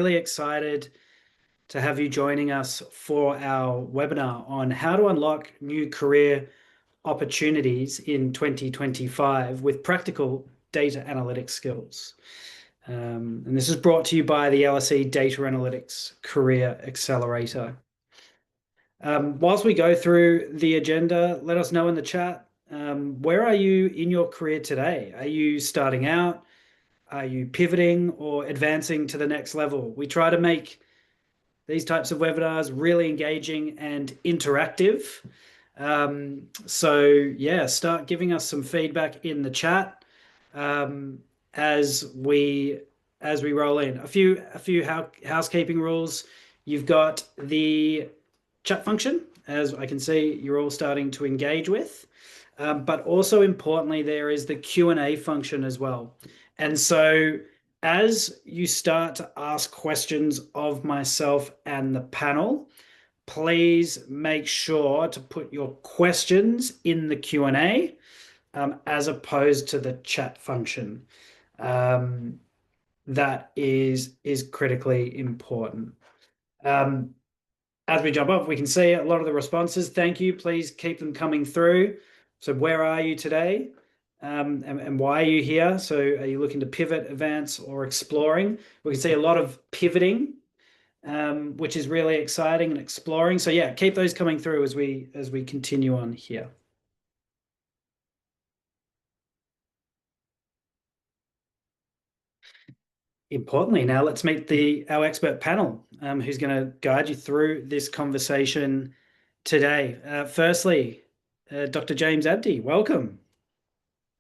Really excited to have you joining us for our webinar on how to unlock new career opportunities in 2025 with practical data analytics skills. And this is brought to you by the LSE Data Analytics Career Accelerator. Whilst we go through the agenda, let us know in the chat, where are you in your career today? Are you starting out? Are you pivoting or advancing to the next level? We try to make these types of webinars really engaging and interactive. So yeah, start giving us some feedback in the chat as we roll in. A few housekeeping rules. You've got the chat function, as I can see you're all starting to engage with. But also importantly, there is the Q&A function as well. And so as you start to ask questions of myself and the panel, please make sure to put your questions in the Q&A as opposed to the chat function. That is critically important. As we jump off, we can see a lot of the responses. Thank you. Please keep them coming through. So where are you today? And why are you here? So are you looking to pivot, advance, or exploring? We can see a lot of pivoting, which is really exciting, and exploring. So yeah, keep those coming through as we continue on here. Importantly, now let's meet our expert panel, who's going to guide you through this conversation today. Firstly, Dr. James Abdi, welcome.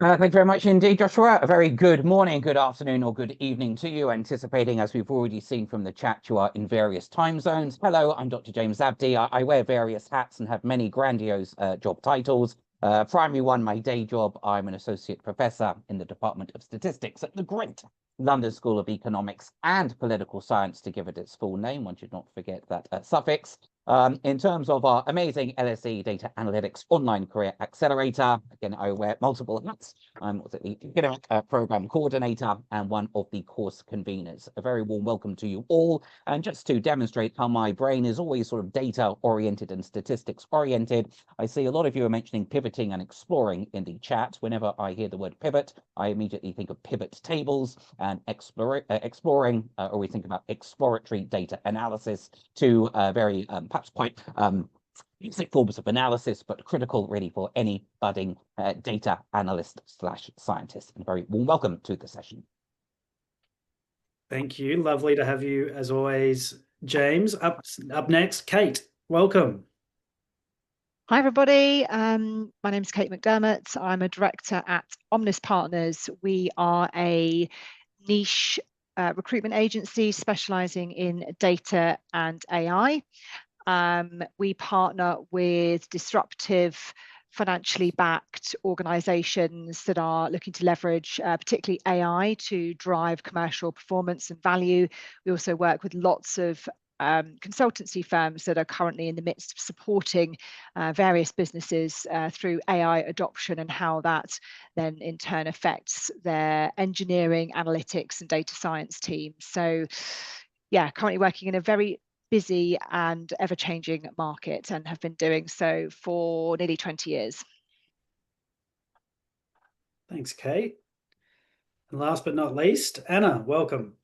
Thank you very much indeed, Joshua. A very good morning, good afternoon, or good evening to you. Anticipating, as we've already seen from the chat, you are in various time zones. Hello, I'm Dr. James Abdi. I wear various hats and have many grandiose job titles. Primary one, my day job, I'm an associate professor in the Department of Statistics at the great London School of Economics and Political Science, to give it its full name. One should not forget that suffix. In terms of our amazing LSE Data Analytics Online Career Accelerator, again, I wear multiple hats. I'm also the academic program coordinator and one of the course conveners. A very warm welcome to you all. And just to demonstrate how my brain is always sort of data-oriented and statistics-oriented, I see a lot of you are mentioning pivoting and exploring in the chat. Whenever I hear the word pivot, I immediately think of pivot tables, and exploring, or we think about exploratory data analysis, to very perhaps quite basic forms of analysis, but critical really for any budding data analyst / scientist. And a very warm welcome to the session. Thank you. Lovely to have you as always, James. Up next, Kate. Welcome. Hi, everybody. My name is Kate McDermott. I'm a director at Omnis Partners. We are a niche recruitment agency specializing in data and AI. We partner with disruptive, financially backed organizations that are looking to leverage particularly AI to drive commercial performance and value. We also work with lots of consultancy firms that are currently in the midst of supporting various businesses through AI adoption, and how that then in turn affects their engineering, analytics, and data science teams. So yeah, currently working in a very busy and ever-changing market, and have been doing so for nearly 20 years. Thanks, Kate. And last but not least, Anna, welcome.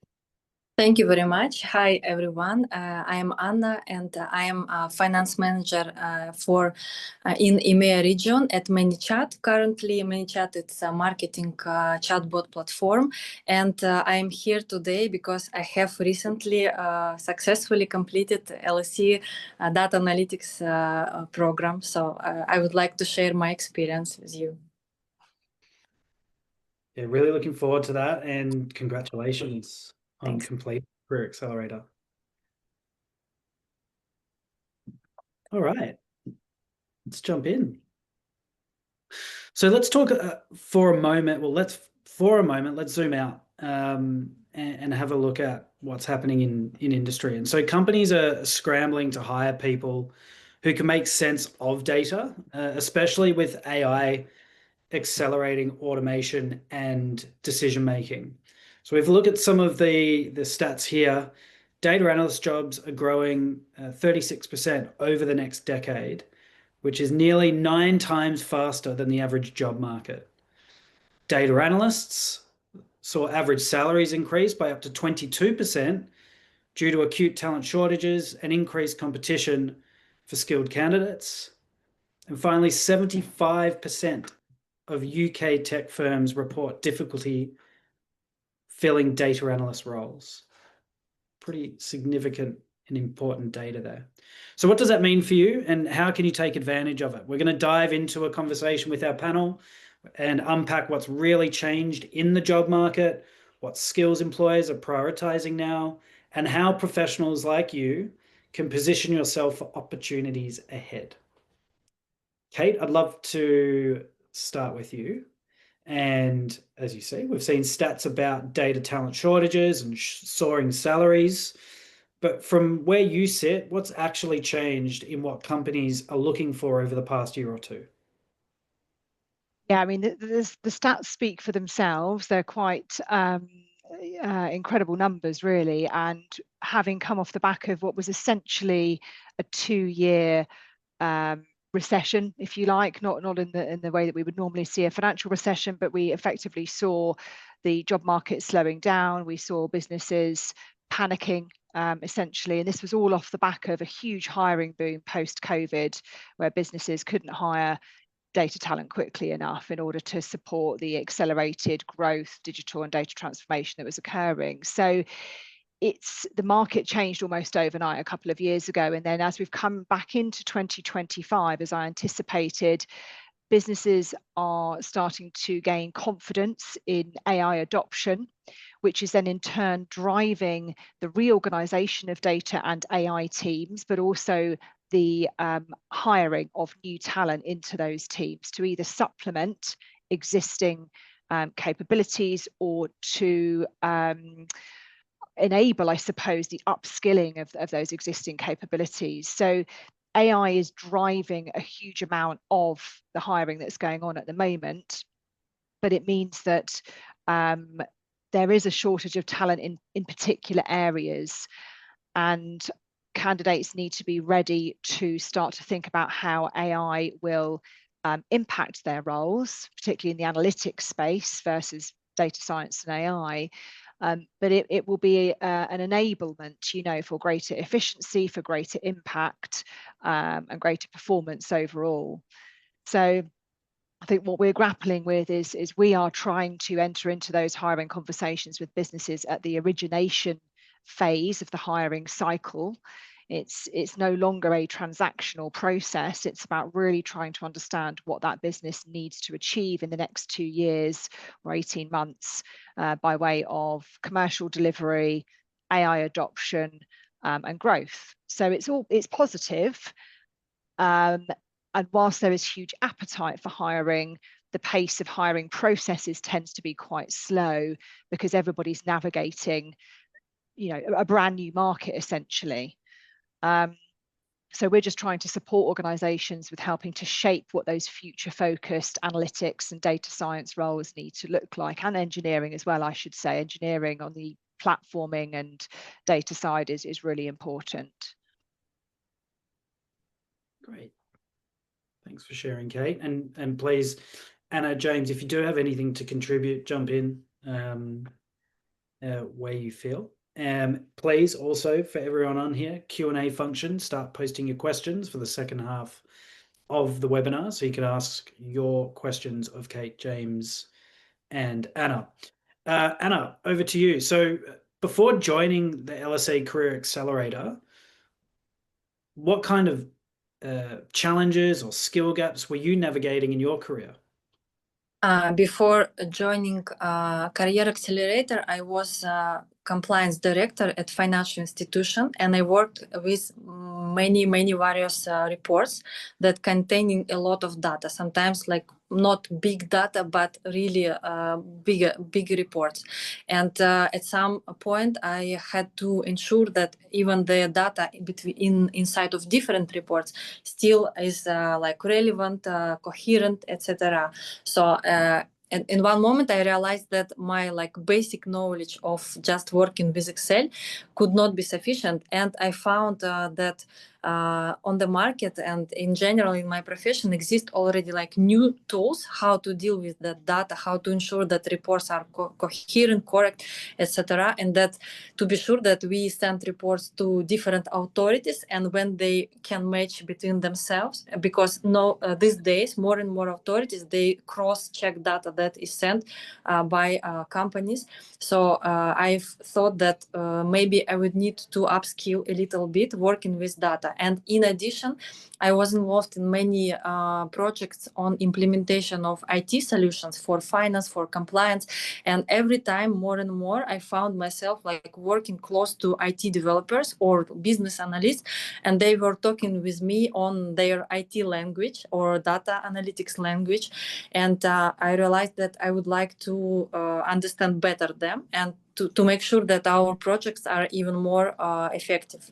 Thank you very much. Hi, everyone. I am Anna, and I am a finance manager in EMEA region at ManyChat. Currently, ManyChat is a marketing chatbot platform, and I am here today because I have recently successfully completed LSE Data Analytics program. So I would like to share my experience with you. Yeah, really looking forward to that, and congratulations on Thanks. complete Career Accelerator. All right, let's jump in. So let's talk for a moment. Well, let's zoom out and have a look at what's happening in industry. And so companies are scrambling to hire people who can make sense of data, especially with AI accelerating automation and decision making. So if we look at some of the stats here, data analyst jobs are growing 36% over the next decade, which is nearly 9 times faster than the average job market. Data analysts saw average salaries increase by up to 22% due to acute talent shortages and increased competition for skilled candidates. And finally, 75% of UK tech firms report difficulty filling data analyst roles. Pretty significant and important data there. So what does that mean for you, and how can you take advantage of it? We're going to dive into a conversation with our panel and unpack what's really changed in the job market, what skills employers are prioritizing now, and how professionals like you can position yourself for opportunities ahead. Kate, I'd love to start with you. And as you see, we've seen stats about data talent shortages and soaring salaries. But from where you sit, what's actually changed in what companies are looking for over the past year or two? Yeah, I mean, the stats speak for themselves. They're quite incredible numbers, really. And having come off the back of what was essentially a 2-year recession, if you like, not in the way that we would normally see a financial recession, but we effectively saw the job market slowing down. We saw businesses panicking, essentially, and this was all off the back of a huge hiring boom post-COVID, where businesses couldn't hire data talent quickly enough in order to support the accelerated growth, digital and data transformation that was occurring. So the market changed almost overnight a couple of years ago. And then as we've come back into 2025, as I anticipated, businesses are starting to gain confidence in AI adoption, which is then in turn driving the reorganization of data and AI teams, but also the hiring of new talent into those teams to either supplement existing capabilities or to enable, I suppose, the upskilling of those existing capabilities. So AI is driving a huge amount of the hiring that's going on at the moment, but it means that there is a shortage of talent in particular areas, and candidates need to be ready to start to think about how AI will impact their roles, particularly in the analytics space versus data science and AI. But it will be an enablement, for greater efficiency, for greater impact, and greater performance overall. So I think what we're grappling with is we are trying to enter into those hiring conversations with businesses at the origination phase of the hiring cycle. It's no longer a transactional process. It's about really trying to understand what that business needs to achieve in the next 2 years or 18 months by way of commercial delivery, AI adoption, and growth. So it's positive. And whilst there is huge appetite for hiring, the pace of hiring processes tends to be quite slow because everybody's navigating, a brand new market essentially. So we're just trying to support organizations with helping to shape what those future focused analytics and data science roles need to look like, and engineering as well, I should say. Engineering on the platforming and data side is really important. Great. Thanks for sharing, Kate. And please, Anna, James, if you do have anything to contribute, jump in where you feel. Please also, for everyone on here, Q&A function, start posting your questions for the second half of the webinar, so you can ask your questions of Kate, James, and Anna. Anna, over to you. So before joining the LSE Career Accelerator, what kind of challenges or skill gaps were you navigating in your career? Before joining Career Accelerator, I was compliance director at financial institution, and I worked with many various reports that containing a lot of data, sometimes like not big data, but really big reports. And at some point I had to ensure that even the data inside of different reports still is like relevant, coherent, etc. So and in one moment I realized that my basic knowledge of just working with Excel could not be sufficient, and I found that on the market and in general in my profession exist already new tools how to deal with that data, how to ensure that reports are coherent, correct, etc., and that to be sure that we send reports to different authorities and when they can match between themselves, because these days more and more authorities, they cross-check data that is sent by companies. So I've thought that maybe I would need to upskill a little bit working with data. And in addition, I was involved in many projects on implementation of IT solutions for finance, for compliance. And every time more and more, I found myself working close to IT developers or business analysts, and they were talking with me on their IT language or data analytics language. And I realized that I would like to understand better them and to make sure that our projects are even more effective.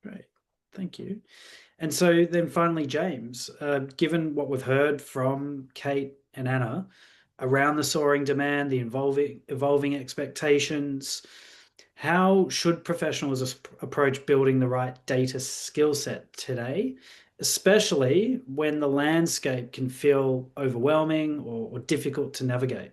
Great, thank you. And so then finally, James, given what we've heard from Kate and Anna around the soaring demand, the evolving expectations, how should professionals approach building the right data skill set today, especially when the landscape can feel overwhelming or difficult to navigate?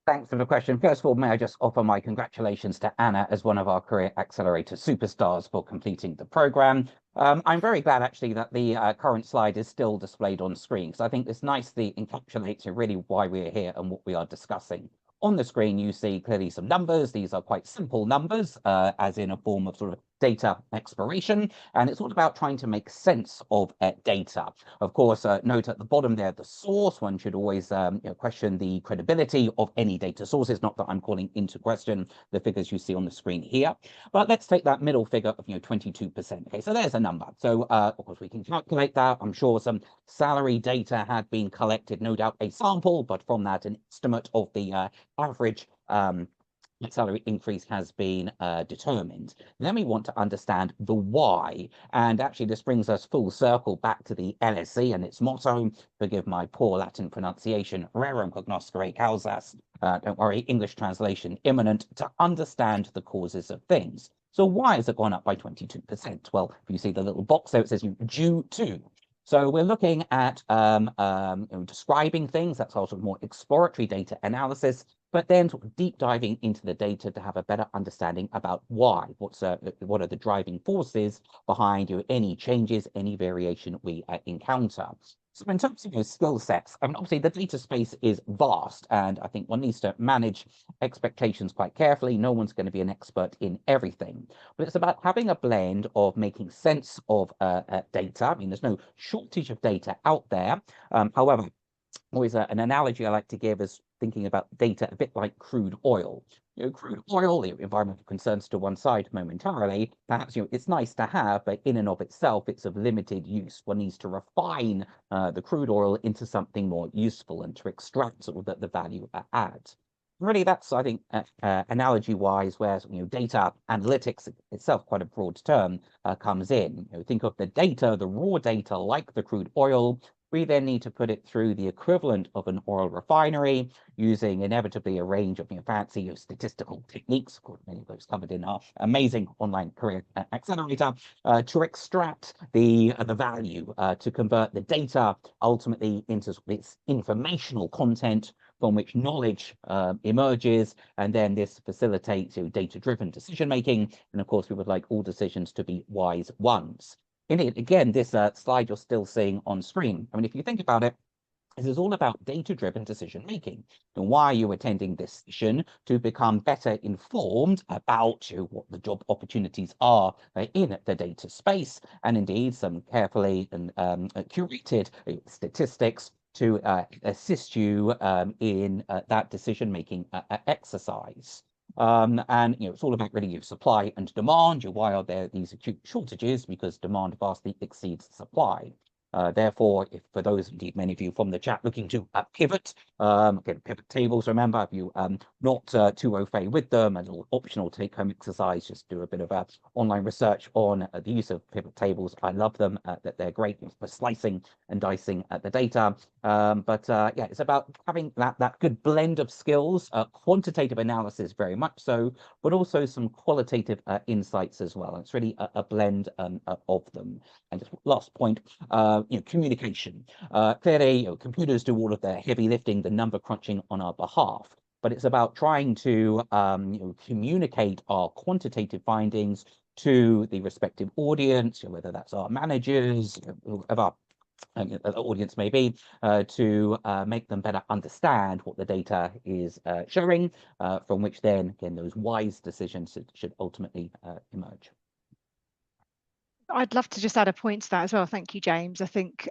Thanks for the question. First of all, may I just offer my congratulations to Anna as one of our Career Accelerator superstars for completing the program. I'm very glad actually that the current slide is still displayed on screen, because I think this nicely encapsulates really why we're here and what we are discussing. On the screen, you see clearly some numbers. These are quite simple numbers, as in a form of sort of data exploration, and it's all about trying to make sense of data. Of course, note at the bottom there, the source. One should always question the credibility of any data sources, not that I'm calling into question the figures you see on the screen here. But let's take that middle figure of 22%. Okay, so there's a number. So of course we can calculate that. I'm sure some salary data had been collected, no doubt a sample, but from that an estimate of the average salary increase has been determined. Then we want to understand the why. And actually, this brings us full circle back to the LSE and its motto. Forgive my poor Latin pronunciation, rerum cognoscere causas. Don't worry, English translation imminent, to understand the causes of things. So why has it gone up by 22%? Well, if you see the little box there, it says due to. So we're looking at describing things. That's sort of more exploratory data analysis, but then sort of deep diving into the data to have a better understanding about why. What are the driving forces behind any changes, any variation we encounter. So in terms of skill sets, I mean, obviously the data space is vast, and I think one needs to manage expectations quite carefully. No one's going to be an expert in everything, but it's about having a blend of making sense of data. I mean, there's no shortage of data out there. However, always an analogy I like to give is thinking about data a bit like crude oil. Crude oil, environmental concerns to one side momentarily, perhaps it's nice to have, but in and of itself, it's of limited use. One needs to refine the crude oil into something more useful and to extract sort of the value add. Really, that's, I think, analogy-wise, where data analytics itself, quite a broad term, comes in. Think of the data, the raw data, like the crude oil. We then need to put it through the equivalent of an oil refinery using inevitably a range of fancy statistical techniques, of course, many of those covered in our amazing online career accelerator, to extract the value, to convert the data ultimately into its informational content from which knowledge emerges, and then this facilitates data-driven decision making. And of course, we would like all decisions to be wise ones. Indeed, again, this slide you're still seeing on screen. I mean, if you think about it, this is all about data-driven decision-making. And why are you attending this session? To become better informed about what the job opportunities are in the data space, and indeed some carefully and curated statistics to assist you in that decision-making exercise. And it's all about really supply and demand. Why are there these acute shortages? Because demand vastly exceeds supply. Therefore, if for those, indeed many of you from the chat looking to pivot, again, pivot tables, remember, if you not too au fait with them, as an optional take-home exercise, just do a bit of online research on the use of pivot tables. I love them, that they're great for slicing and dicing the data. Yeah, it's about having that good blend of skills, quantitative analysis very much so, but also some qualitative insights as well. It's really a blend of them. And just last point, communication. Clearly, computers do all of their heavy lifting, the number crunching on our behalf, but it's about trying to communicate our quantitative findings to the respective audience, whether that's our managers, whoever the audience may be, to make them better understand what the data is showing, from which then, again, those wise decisions should ultimately emerge. I'd love to just add a point to that as well. Thank you, James. I think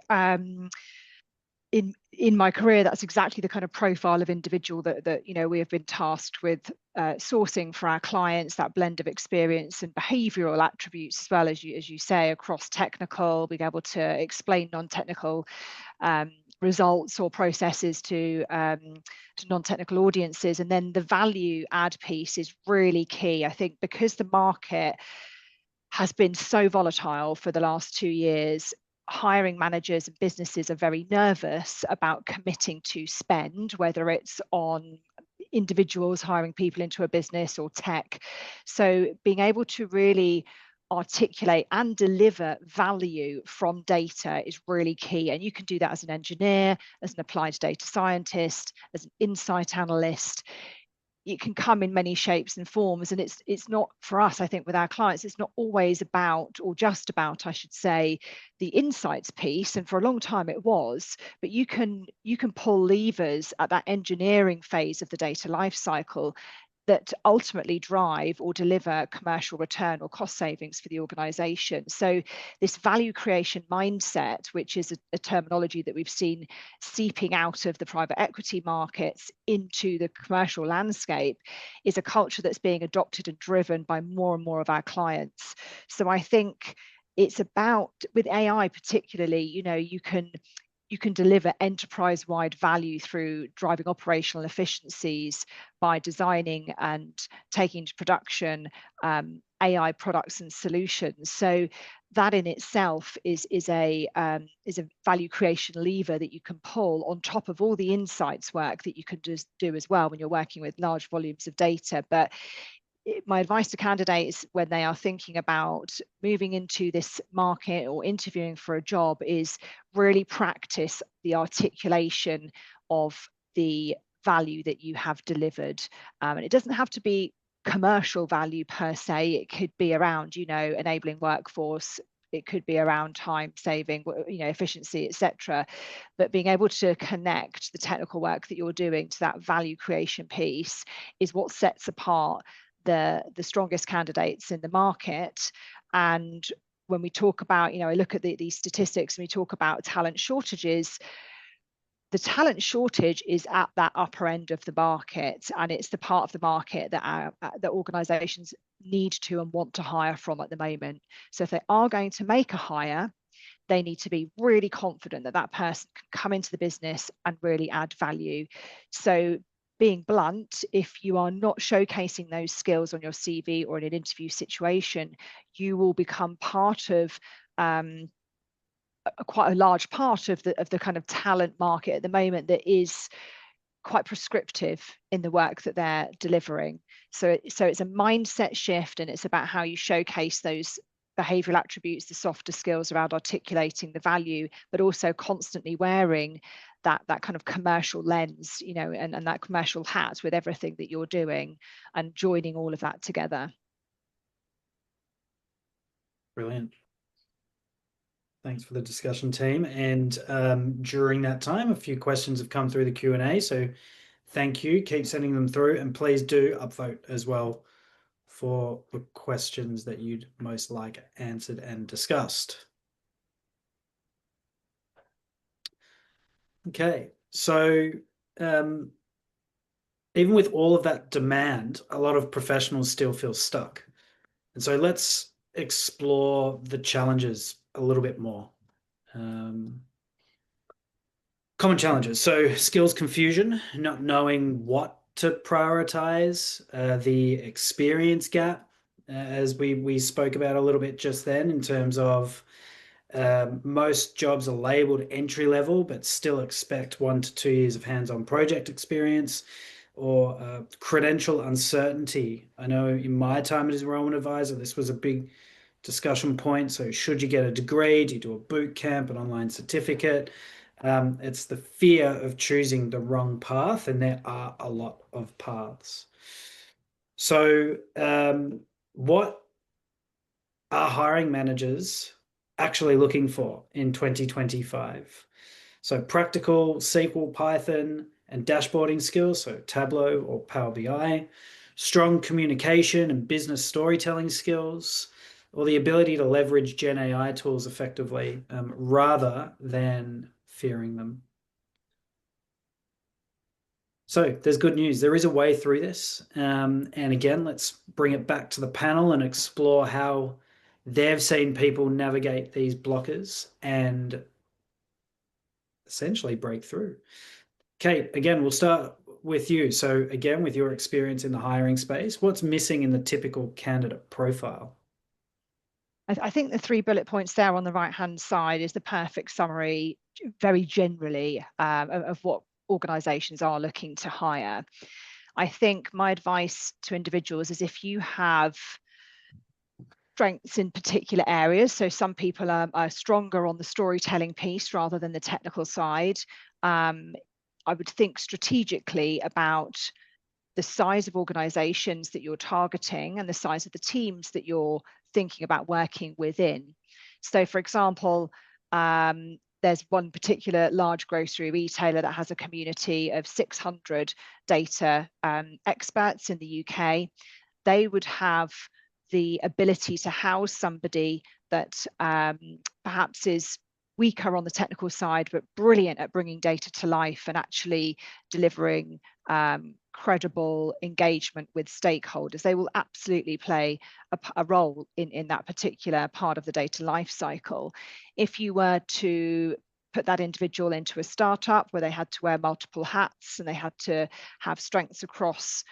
in my career, that's exactly the kind of profile of individual that we have been tasked with sourcing for our clients, that blend of experience and behavioral attributes, as well as you say, across technical, being able to explain non-technical results or processes to non-technical audiences. And then the value add piece is really key, I think, because the market has been so volatile for the last 2 years. Hiring managers and businesses are very nervous about committing to spend, whether it's on individuals hiring people into a business or tech. So being able to really articulate and deliver value from data is really key. And you can do that as an engineer, as an applied data scientist, as an insight analyst. It can come in many shapes and forms, and it's not, for us, I think, with our clients, it's not always about, or just about, I should say, the insights piece. And for a long time it was, but you can pull levers at that engineering phase of the data lifecycle that ultimately drive or deliver commercial return or cost savings for the organization. So this value creation mindset, which is a terminology that we've seen seeping out of the private equity markets into the commercial landscape, is a culture that's being adopted and driven by more and more of our clients. So I think it's about, with AI particularly, you can deliver enterprise-wide value through driving operational efficiencies by designing and taking into production AI products and solutions. So that in itself is a value creation lever that you can pull on top of all the insights work that you can just do as well when you're working with large volumes of data. But my advice to candidates when they are thinking about moving into this market or interviewing for a job is really practice the articulation of the value that you have delivered. And it doesn't have to be commercial value per se. It could be around, enabling workforce. It could be around time saving, efficiency, etc. But being able to connect the technical work that you're doing to that value creation piece is what sets apart the strongest candidates in the market. And when we talk about, I look at these statistics and we talk about talent shortages, the talent shortage is at that upper end of the market, and it's the part of the market that organizations need to and want to hire from at the moment. So if they are going to make a hire, they need to be really confident that that person can come into the business and really add value. So being blunt, if you are not showcasing those skills on your CV or in an interview situation, you will become part of quite a large part of the kind of talent market at the moment that is quite prescriptive in the work that they're delivering. So it's a mindset shift, and it's about how you showcase those behavioral attributes, the softer skills around articulating the value, but also constantly wearing that kind of commercial lens, and that commercial hat with everything that you're doing, and joining all of that together. Brilliant. Thanks for the discussion, team. And during that time, a few questions have come through the Q&A. So thank you. Keep sending them through, and please do upvote as well for the questions that you'd most like answered and discussed. Okay, so even with all of that demand, a lot of professionals still feel stuck. And so let's explore the challenges a little bit more. Common challenges. So skills confusion, not knowing what to prioritize, the experience gap, as we spoke about a little bit just then, in terms of most jobs are labeled entry level, but still expect 1 to 2 years of hands-on project experience, or credential uncertainty. I know in my time as enrollment advisor, this was a big discussion point. So should you get a degree? Do you do a boot camp, an online certificate? It's the fear of choosing the wrong path, and there are a lot of paths. So what are hiring managers actually looking for in 2025? So practical SQL, Python, and dashboarding skills, so Tableau or Power BI, strong communication and business storytelling skills, or the ability to leverage Gen AI tools effectively, rather than fearing them. So there's good news. There is a way through this. And again, let's bring it back to the panel and explore how they've seen people navigate these blockers and essentially break through. Kate, again, we'll start with you. So again, with your experience in the hiring space, what's missing in the typical candidate profile? I think the 3 bullet points there on the right-hand side is the perfect summary, very generally, of what organisations are looking to hire. I think my advice to individuals is, if you have strengths in particular areas, so some people are stronger on the storytelling piece rather than the technical side, I would think strategically about the size of organizations that you're targeting and the size of the teams that you're thinking about working within. So for example, there's one particular large grocery retailer that has a community of 600 data experts in the UK. They would have the ability to house somebody that perhaps is weaker on the technical side, but brilliant at bringing data to life and actually delivering credible engagement with stakeholders. They will absolutely play a role in that particular part of the data life cycle. If you were to put that individual into a startup where they had to wear multiple hats and they had to have strengths across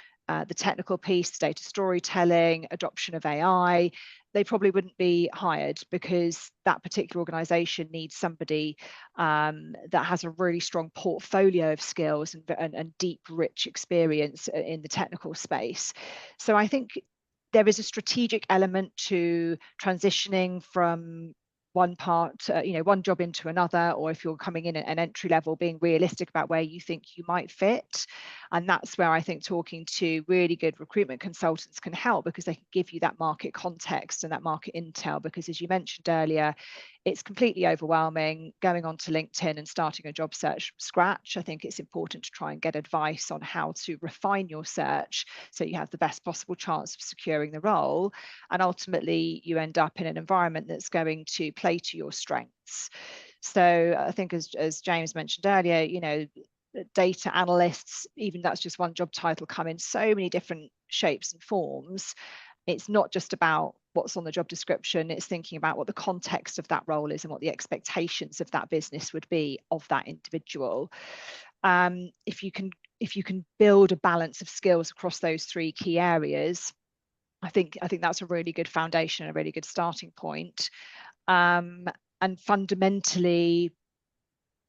the technical piece, data storytelling, adoption of AI, they probably wouldn't be hired, because that particular organization needs somebody that has a really strong portfolio of skills and deep, rich experience in the technical space. So I think there is a strategic element to transitioning from one part, one job into another, or if you're coming in at an entry level, being realistic about where you think you might fit. And that's where I think talking to really good recruitment consultants can help, because they can give you that market context and that market intel. Because as you mentioned earlier, it's completely overwhelming going onto LinkedIn and starting a job search from scratch. I think it's important to try and get advice on how to refine your search so you have the best possible chance of securing the role. And ultimately, you end up in an environment that's going to play to your strengths. So I think, as James mentioned earlier, data analysts, even that's just one job title, come in so many different shapes and forms. It's not just about what's on the job description, it's thinking about what the context of that role is and what the expectations of that business would be of that individual. If you can build a balance of skills across those 3 key areas, I think that's a really good foundation, a really good starting point. And fundamentally,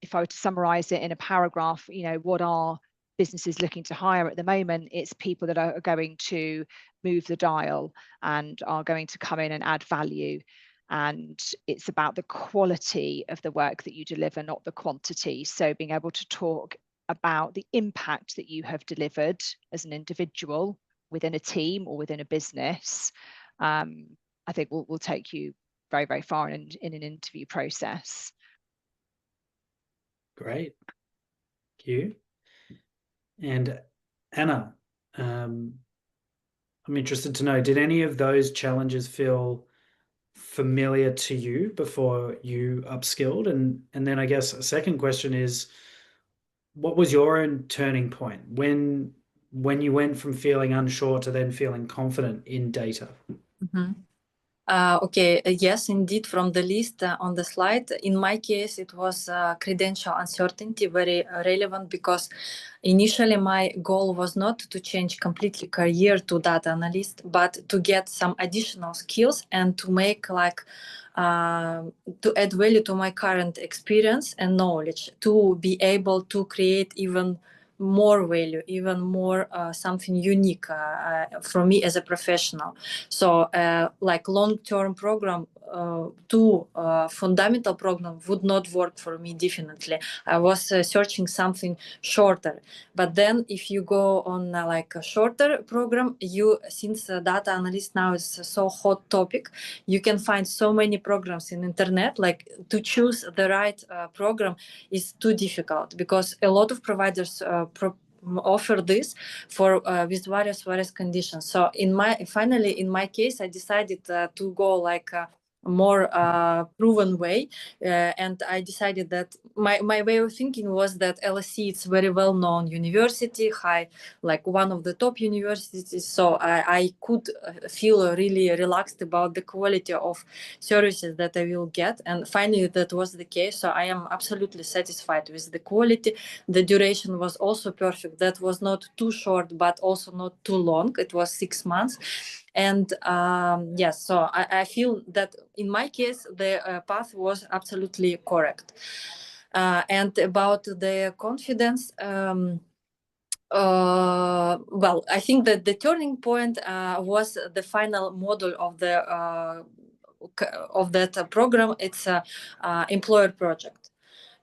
if I were to summarize it in a paragraph, what are businesses looking to hire at the moment? It's people that are going to move the dial and are going to come in and add value. And it's about the quality of the work that you deliver, not the quantity. So being able to talk about the impact that you have delivered as an individual within a team or within a business, I think will take you very, very far in an interview process. Great. Thank you. And Anna, I'm interested to know, did any of those challenges feel familiar to you before you upskilled? And then I guess a second question is, what was your own turning point when you went from feeling unsure to then feeling confident in data? Mhm. Okay, yes, indeed, from the list on the slide. In my case, it was credential uncertainty, very relevant, because initially my goal was not to change completely career to data analyst, but to get some additional skills and to make to add value to my current experience and knowledge, to be able to create even more value, even more something unique for me as a professional. So like long-term program, two fundamental program would not work for me, definitely. I was searching something shorter. But then if you go on like a shorter program, since data analyst now is a so hot topic, you can find so many programs in internet. Like to choose the right program is too difficult, because a lot of providers offer this for with various conditions. So finally in my case, I decided to go like more proven way, and I decided that my way of thinking was that LSE, it's very well known university, high, like one of the top universities, so I could feel really relaxed about the quality of services that I will get. And finally that was the case, so I am absolutely satisfied with the quality. The duration was also perfect, that was not too short but also not too long, it was 6 months. And yes, so I feel that in my case the path was absolutely correct. And about the confidence, well, I think that the turning point was the final module of that program. It's a employer project,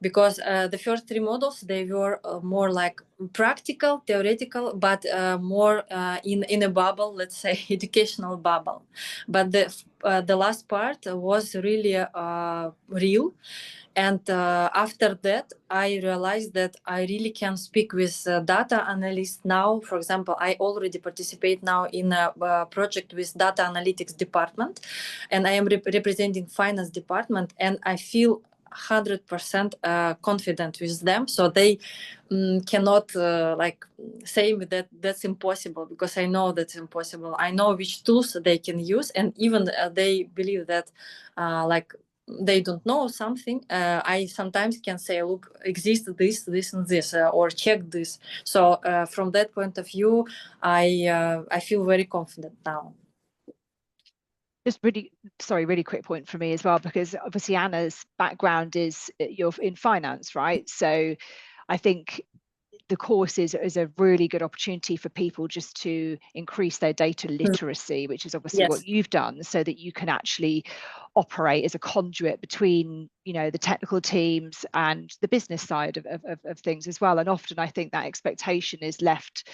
because the first three models, they were more like practical, theoretical, but more in a bubble, let's say educational bubble. But the last part was really real. And after that, I realized that I really can speak with data analysts now. For example, I already participate now in a project with data analytics department, and I am representing finance department, and I feel 100% confident with them. So they cannot like say me that that's impossible, because I know that's impossible. I know which tools they can use, and even they believe that like they don't know something, I sometimes can say, look, exists this and this, or check this. So from that point of view, I feel very confident now. Just really quick point for me as well, because obviously Anna's background is you're in finance, right? So I think the course is a really good opportunity for people just to increase their data literacy, which is obviously what you've done, so that you can actually operate as a conduit between, you know, the technical teams and the business side of things as well. And often I think that expectation is left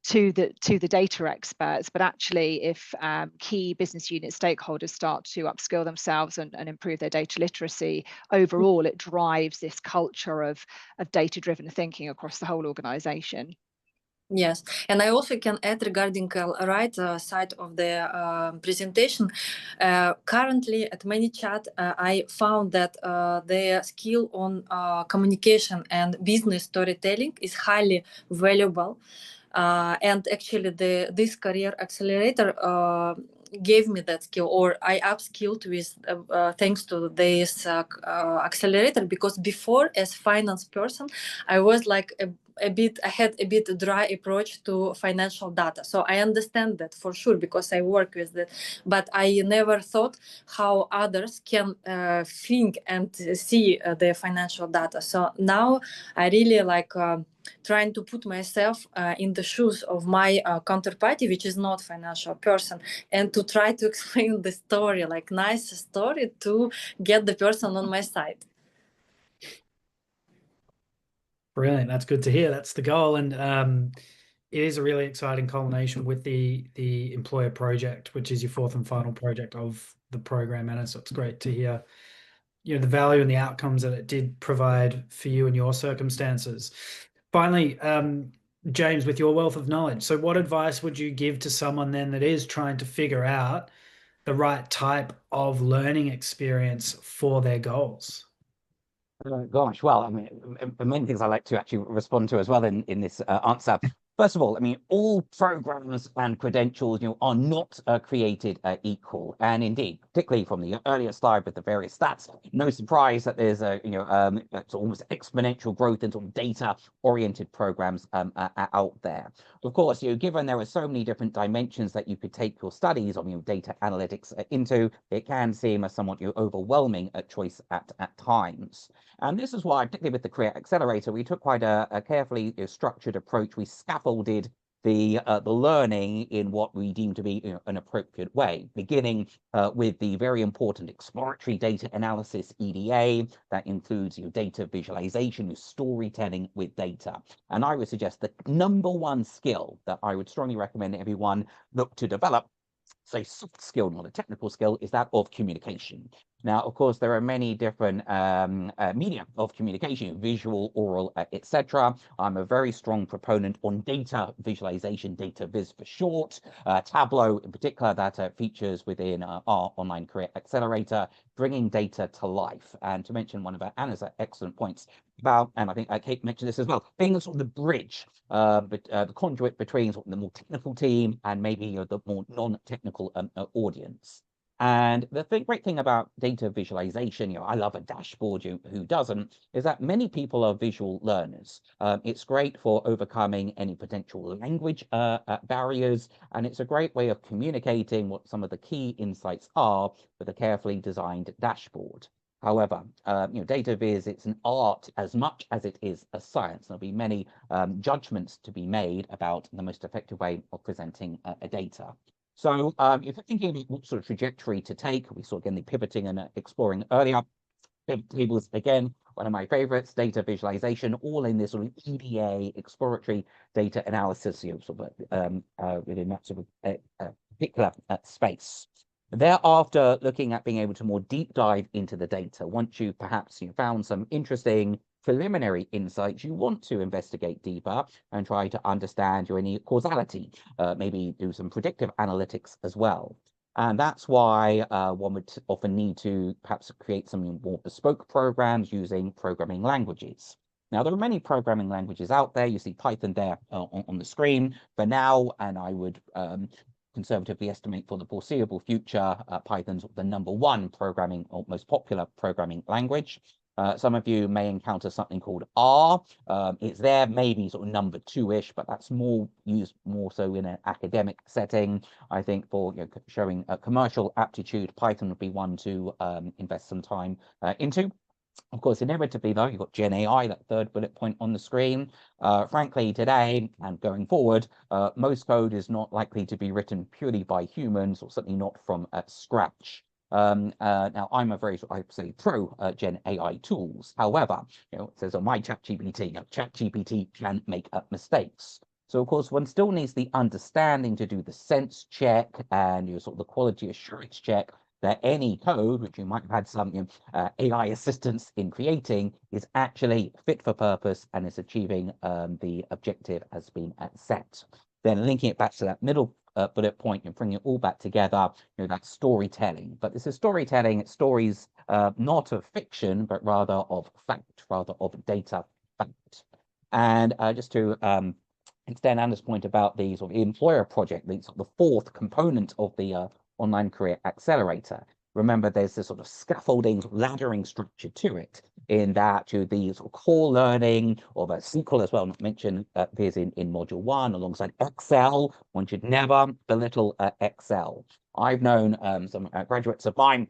to the data experts, but actually if key business unit stakeholders start to upskill themselves and improve their data literacy, overall it drives this culture of data-driven thinking across the whole organization. Yes, and I also can add regarding right side of the presentation. Currently at ManyChat, I found that the skill on communication and business storytelling is highly valuable. And actually this career accelerator gave me that skill, or I upskilled with thanks to this accelerator, because before, as finance person, I was like I had a bit dry approach to financial data. So I understand that for sure, because I work with that, but I never thought how others can think and see the financial data. So now I really like trying to put myself in the shoes of my counterparty, which is not financial person, and to try to explain the story, like nice story, to get the person on my side. Brilliant. That's good to hear. That's the goal. And it is a really exciting culmination with the employer project, which is your fourth and final project of the program, Anna. So it's great to hear, you know, the value and the outcomes that it did provide for you and your circumstances. Finally, James, with your wealth of knowledge, so what advice would you give to someone then that is trying to figure out the right type of learning experience for their goals? Gosh, well, I mean, many things I like to actually respond to as well in this answer. First of all, I mean, all programs and credentials, are not created equal. And indeed, particularly from the earlier slide with the various stats, no surprise that there's a, almost exponential growth in sort of data-oriented programs out there. Of course, given there are so many different dimensions that you could take your studies of, data analytics into, it can seem a somewhat overwhelming choice at times. And this is why, particularly with the Career Accelerator, we took quite a carefully structured approach. We scaffolded the learning in what we deem to be an appropriate way, beginning with the very important exploratory data analysis EDA that includes data visualization, storytelling with data. And I would suggest the number one skill that I would strongly recommend everyone look to develop, say soft skill, not a technical skill, is that of communication. Now, of course, there are many different media of communication, visual, oral, etc. I'm a very strong proponent on data visualization, data viz for short. Tableau, in particular, that features within our online career accelerator, bringing data to life. And to mention one of Anna's excellent points about, and I think Kate mentioned this as well, being sort of the bridge, the conduit between sort of the more technical team and maybe the more non-technical audience. And the great thing about data visualization, I love a dashboard, who doesn't, is that many people are visual learners. It's great for overcoming any potential language barriers, and it's a great way of communicating what some of the key insights are with a carefully designed dashboard. However, data viz, it's an art as much as it is a science. There'll be many judgments to be made about the most effective way of presenting a data. So if you're thinking about what sort of trajectory to take, we saw again the pivoting and exploring earlier. Pivot tables, again, one of my favorites, data visualization, all in this sort of EDA, exploratory data analysis, within that sort of particular space. Thereafter, looking at being able to more deep dive into the data. Once you've perhaps found some interesting preliminary insights, you want to investigate deeper and try to understand any causality, maybe do some predictive analytics as well. And that's why one would often need to perhaps create some more bespoke programs using programming languages. Now, there are many programming languages out there. You see Python there on the screen for now, and I would conservatively estimate for the foreseeable future, Python's the #1 programming or most popular programming language. Some of you may encounter something called R. It's there, maybe sort of #2-ish, but that's more used more so in an academic setting. I think for showing a commercial aptitude, Python would be one to invest some time into. Of course, inevitably, though, you've got Gen AI, that third bullet point on the screen. Frankly, today and going forward, most code is not likely to be written purely by humans, or certainly not from scratch. Now, I'm a very, I say, pro Gen AI tools. However, it says on my ChatGPT, ChatGPT can make mistakes. So, of course, one still needs the understanding to do the sense check and sort of the quality assurance check that any code, which you might have had some AI assistance in creating, is actually fit for purpose and is achieving the objective as been set. Then linking it back to that middle bullet point and bringing it all back together, that's storytelling. But this is storytelling, it's stories not of fiction, but rather of fact, rather of data fact. And just to extend Anna's point about the sort of employer project, the fourth component of the online career accelerator. Remember, there's this sort of scaffolding, laddering structure to it, in that the sort of core learning of a SQL as well, not mentioned, appears in module 1 alongside Excel. One should never belittle Excel. I've known some graduates of mine,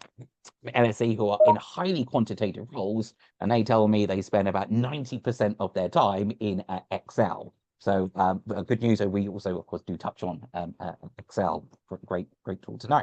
LSE, who are in highly quantitative roles, and they tell me they spend about 90% of their time in Excel. So good news, we also, of course, do touch on Excel. Great tool to know.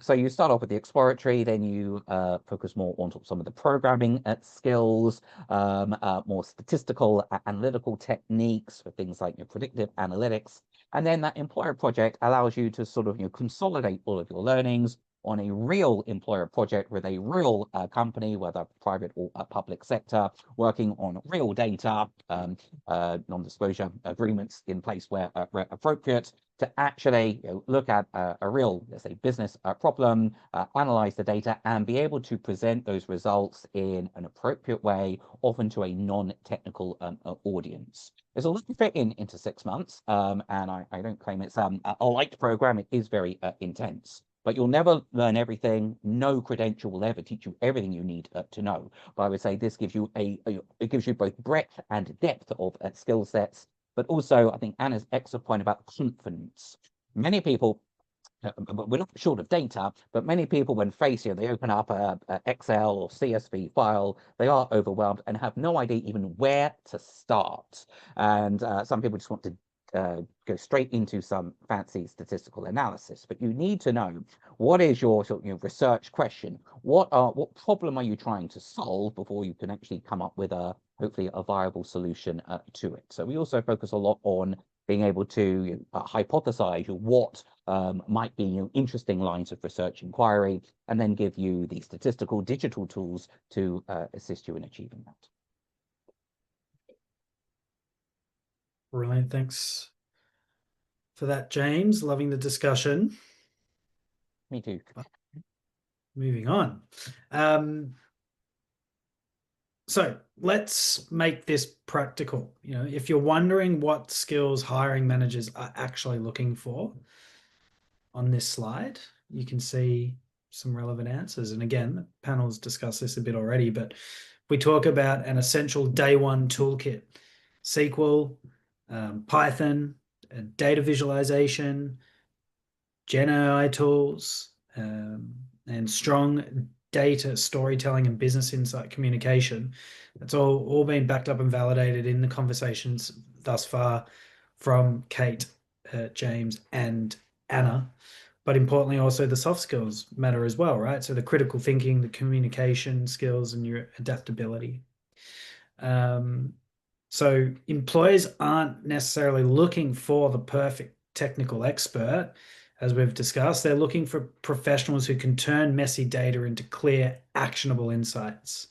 So you start off with the exploratory, then you focus more on some of the programming skills, more statistical analytical techniques for things like predictive analytics. And then that employer project allows you to sort of consolidate all of your learnings, on a real employer project with a real company, whether private or public sector, working on real data, non-disclosure agreements in place where appropriate, to actually look at a real, let's say, business problem, analyze the data, and be able to present those results in an appropriate way, often to a non-technical audience. There's a lot to fit into 6 months, and I don't claim it's a light program. It is very intense. But you'll never learn everything. No credential will ever teach you everything you need to know. But I would say this gives you it gives you both breadth and depth of skill sets. But also, I think Anna's excellent point about confidence. Many people, we're not short of data, but many people, when faced, they open up a Excel or CSV file, they are overwhelmed and have no idea even where to start. And some people just want to go straight into some fancy statistical analysis, but you need to know what is your research question. What problem are you trying to solve before you can actually come up with hopefully a viable solution to it. So we also focus a lot on being able to hypothesize what might be interesting lines of research inquiry, and then give you the statistical digital tools to assist you in achieving that. Brilliant. Thanks for that, James. Loving the discussion. Me too. Moving on. So let's make this practical. If you're wondering what skills hiring managers are actually looking for, on this slide, you can see some relevant answers. And again, the panel's discussed this a bit already, but we talk about an essential day one toolkit: SQL, Python, data visualization, Gen AI tools, and strong data storytelling and business insight communication. That's all been backed up and validated in the conversations thus far from Kate, James, and Anna. But importantly, also the soft skills matter as well, right? So the critical thinking, the communication skills, and your adaptability. So employers aren't necessarily looking for the perfect technical expert, as we've discussed. They're looking for professionals who can turn messy data into clear, actionable insights.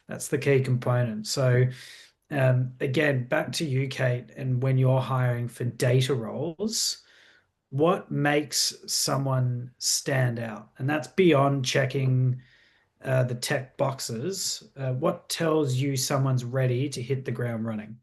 That's the key component. So again, back to you, Kate, and when you're hiring for data roles, what makes someone stand out? And that's beyond checking the tech boxes. What tells you someone's ready to hit the ground running?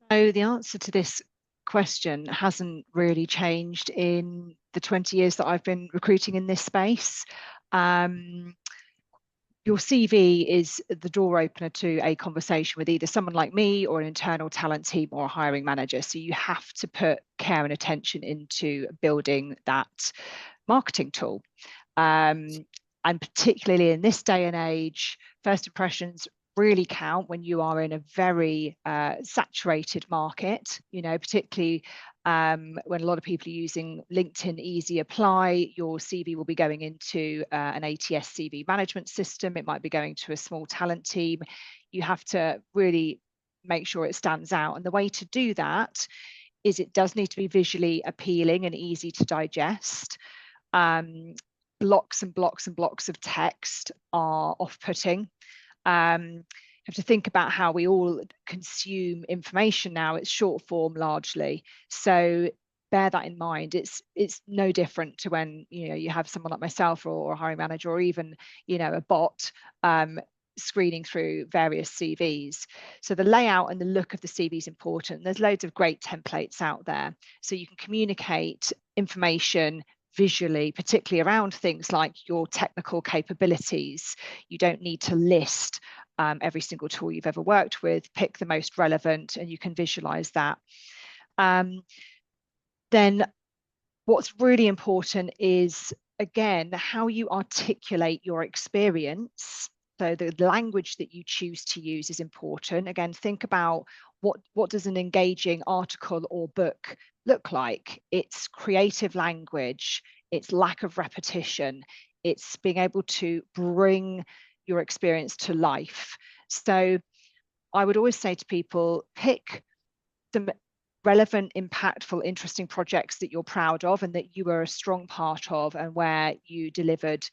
So the answer to this question hasn't really changed in the 20 years that I've been recruiting in this space. Your CV is the door opener to a conversation with either someone like me or an internal talent team or a hiring manager. So you have to put care and attention into building that marketing tool. And particularly in this day and age, first impressions really count when you are in a very saturated market, particularly when a lot of people are using LinkedIn Easy Apply. Your CV will be going into an ATS CV management system. It might be going to a small talent team. You have to really make sure it stands out. And the way to do that is it does need to be visually appealing and easy to digest. Blocks and blocks and blocks of text are off-putting. You have to think about how we all consume information now. It's short form largely, so bear that in mind. It's no different to when you have someone like myself or a hiring manager, or even a bot screening through various CVs. So the layout and the look of the CV is important. There's loads of great templates out there, so you can communicate information visually, particularly around things like your technical capabilities. You don't need to list every single tool you've ever worked with. Pick the most relevant and you can visualize that. Then what's really important is, again, how you articulate your experience. So the language that you choose to use is important. Again, think about what does an engaging article or book look like? It's creative language, it's lack of repetition, it's being able to bring your experience to life. So I would always say to people, pick some relevant, impactful, interesting projects that you're proud of and that you were a strong part of, and where you delivered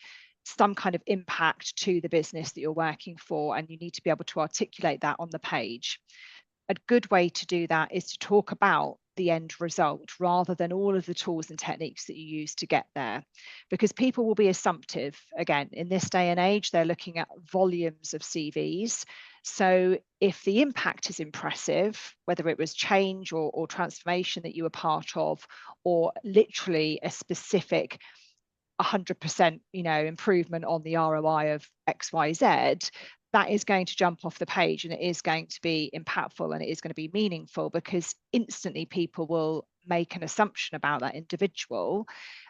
some kind of impact to the business that you're working for, and you need to be able to articulate that on the page. A good way to do that is to talk about the end result rather than all of the tools and techniques that you use to get there, because people will be assumptive. Again, in this day and age, they're looking at volumes of CVs. So if the impact is impressive, whether it was change or transformation that you were part of, or literally a specific 100% improvement on the ROI of XYZ, that is going to jump off the page, and it is going to be impactful, and it is going to be meaningful, because instantly people will make an assumption about that individual,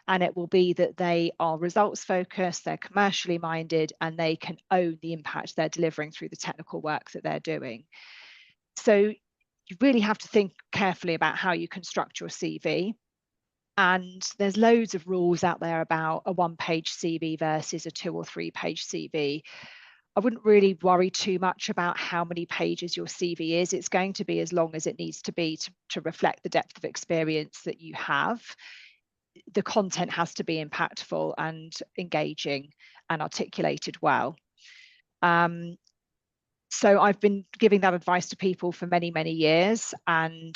and it will be that they are results focused, they're commercially minded, and they can own the impact they're delivering through the technical work that they're doing. So you really have to think carefully about how you construct your CV. And there's loads of rules out there about a 1-page CV versus a 2 or 3-page CV. I wouldn't really worry too much about how many pages your CV is. It's going to be as long as it needs to be to reflect the depth of experience that you have. The content has to be impactful and engaging and articulated well. So I've been giving that advice to people for many, many years, and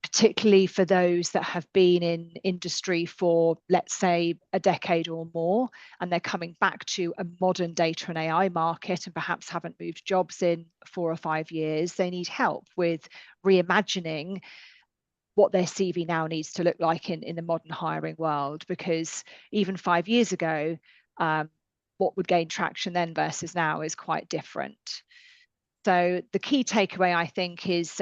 particularly for those that have been in industry for, let's say, a decade or more, and they're coming back to a modern data and AI market and perhaps haven't moved jobs in 4 or 5 years. They need help with reimagining what their CV now needs to look like in the modern hiring world, because even 5 years ago, what would gain traction then versus now is quite different. So the key takeaway, I think, is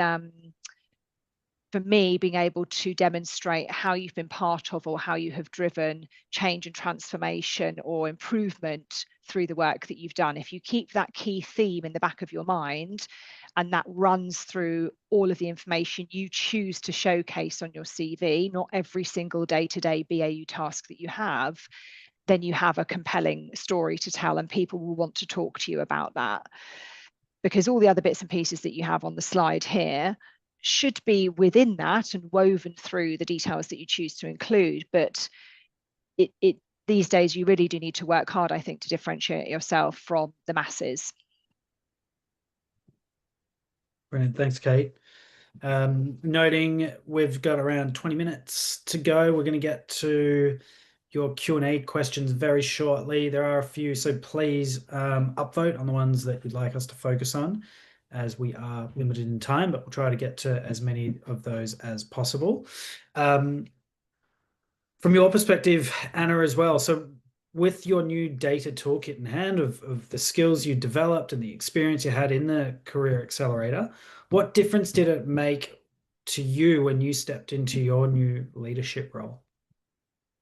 for me, being able to demonstrate how you've been part of or how you have driven change and transformation or improvement through the work that you've done. If you keep that key theme in the back of your mind, and that runs through all of the information you choose to showcase on your CV, not every single day-to-day BAU task that you have, then you have a compelling story to tell, and people will want to talk to you about that. Because all the other bits and pieces that you have on the slide here should be within that and woven through the details that you choose to include. But these days, you really do need to work hard, I think, to differentiate yourself from the masses. Brilliant. Thanks, Kate. Noting we've got around 20 minutes to go. We're going to get to your Q&A questions very shortly. There are a few, so please upvote on the ones that you'd like us to focus on, as we are limited in time, but we'll try to get to as many of those as possible. From your perspective, Anna, as well, so with your new data toolkit in hand of the skills you developed and the experience you had in the Career Accelerator, what difference did it make to you when you stepped into your new leadership role?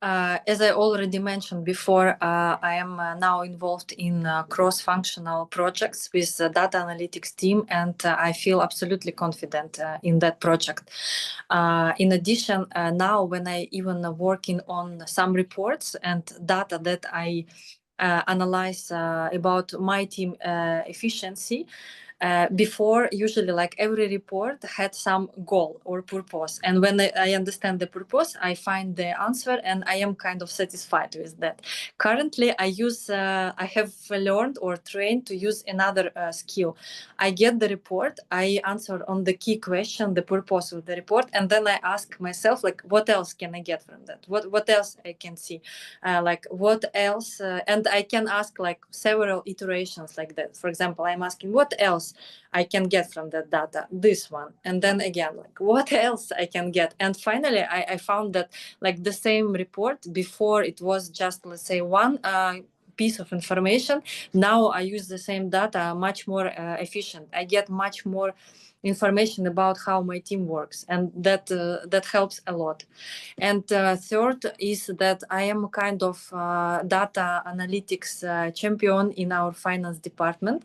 As I already mentioned before, I am now involved in cross-functional projects with the data analytics team, and I feel absolutely confident in that project. In addition, now when I even working on some reports and data that I analyze about my team efficiency, before, usually like every report had some goal or purpose, and when I understand the purpose, I find the answer and I am kind of satisfied with that. Currently I have learned or trained to use another skill. I get the report, I answer on the key question, the purpose of the report, and then I ask myself, like, what else can I get from that, what else I can see, like what else, and I can ask like several iterations like that. For example, I'm asking what else I can get from that data, this one, and then again, like what else I can get. And finally I found that like the same report before, it was just, let's say, one piece of information. Now I use the same data much more efficient. I get much more information about how my team works, and that helps a lot. And third is that I am kind of data analytics champion in our finance department,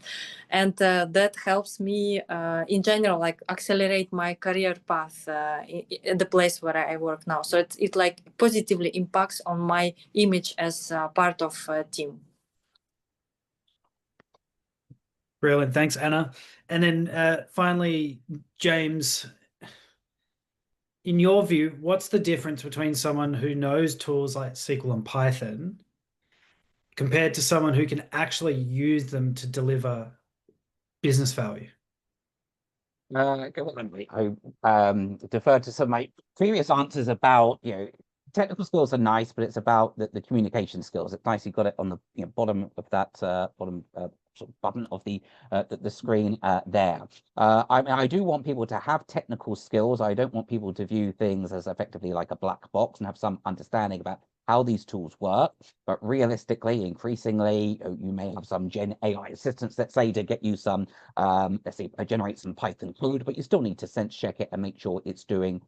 and that helps me in general, like accelerate my career path at the place where I work now. So it like positively impacts on my image as part of a team. Brilliant. Thanks, Anna. And then finally, James, in your view, what's the difference between someone who knows tools like SQL and Python compared to someone who can actually use them to deliver business value? I defer to some of my previous answers about, technical skills are nice, but it's about the communication skills. It's nice you got it on the bottom of that bottom sort of button of the screen there. I do want people to have technical skills. I don't want people to view things as effectively like a black box and have some understanding about how these tools work. But realistically, increasingly, you may have some Gen AI assistants, let's say, to get you some, let's say, generate some Python code, but you still need to sense check it and make sure it's doing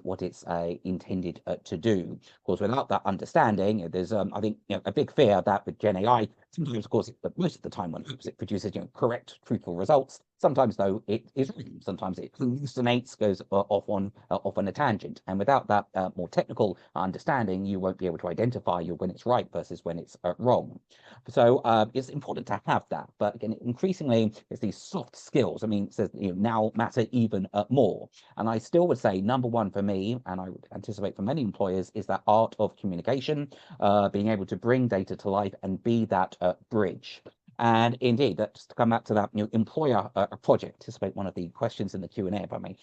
what it's intended to do. Of course, without that understanding, there's, I think, a big fear that with Gen AI, sometimes, of course, but most of the time, one hopes it produces, correct, truthful results. Sometimes, though, it is wrong. Sometimes it hallucinates, goes off on a tangent. And without that more technical understanding, you won't be able to identify when it's right versus when it's wrong. So it's important to have that. But again, increasingly, it's these soft skills. I mean, it says now matter even more. And I still would say number one for me, and I would anticipate for many employers, is that art of communication, being able to bring data to life and be that bridge. And indeed, just to come back to that employer project, anticipate one of the questions in the Q&A, if I may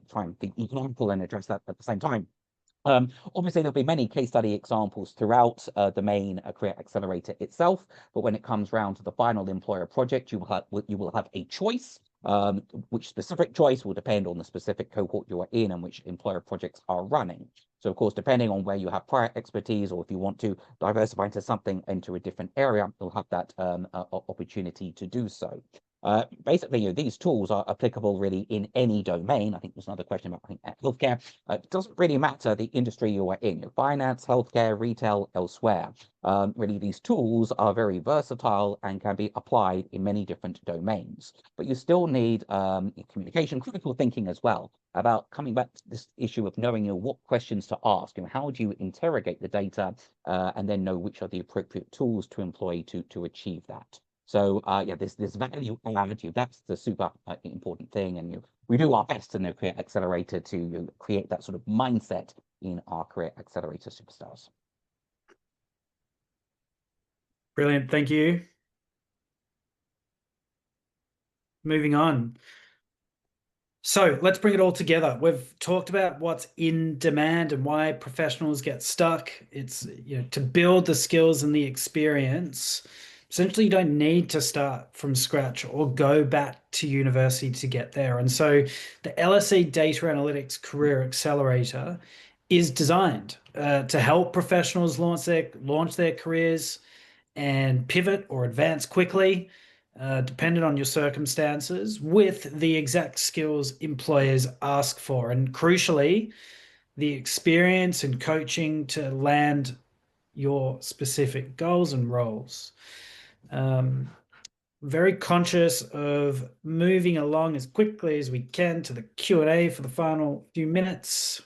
try and be economical and address that at the same time. Obviously, there'll be many case study examples throughout the main Career Accelerator itself, but when it comes round to the final employer project, you will have a choice. Which specific choice will depend on the specific cohort you are in and which employer projects are running. So, of course, depending on where you have prior expertise, or if you want to diversify into a different area, you'll have that opportunity to do so. Basically, these tools are applicable really in any domain. I think there's another question about healthcare. It doesn't really matter the industry you are in, finance, healthcare, retail, elsewhere. Really, these tools are very versatile and can be applied in many different domains. But you still need communication, critical thinking as well, about coming back to this issue of knowing what questions to ask. How do you interrogate the data and then know which are the appropriate tools to employ to achieve that? So yeah, this value added, that's the super important thing. And we do our best in the Career Accelerator to create that sort of mindset in our Career Accelerator superstars. Brilliant. Thank you. Moving on. So let's bring it all together. We've talked about what's in demand and why professionals get stuck. It's, to build the skills and the experience. Essentially, you don't need to start from scratch or go back to university to get there. And so the LSE Data Analytics Career Accelerator is designed to help professionals launch their careers and pivot or advance quickly, dependent on your circumstances, with the exact skills employers ask for. And crucially, the experience and coaching to land your specific goals and roles. Very conscious of moving along as quickly as we can to the Q&A for the final few minutes.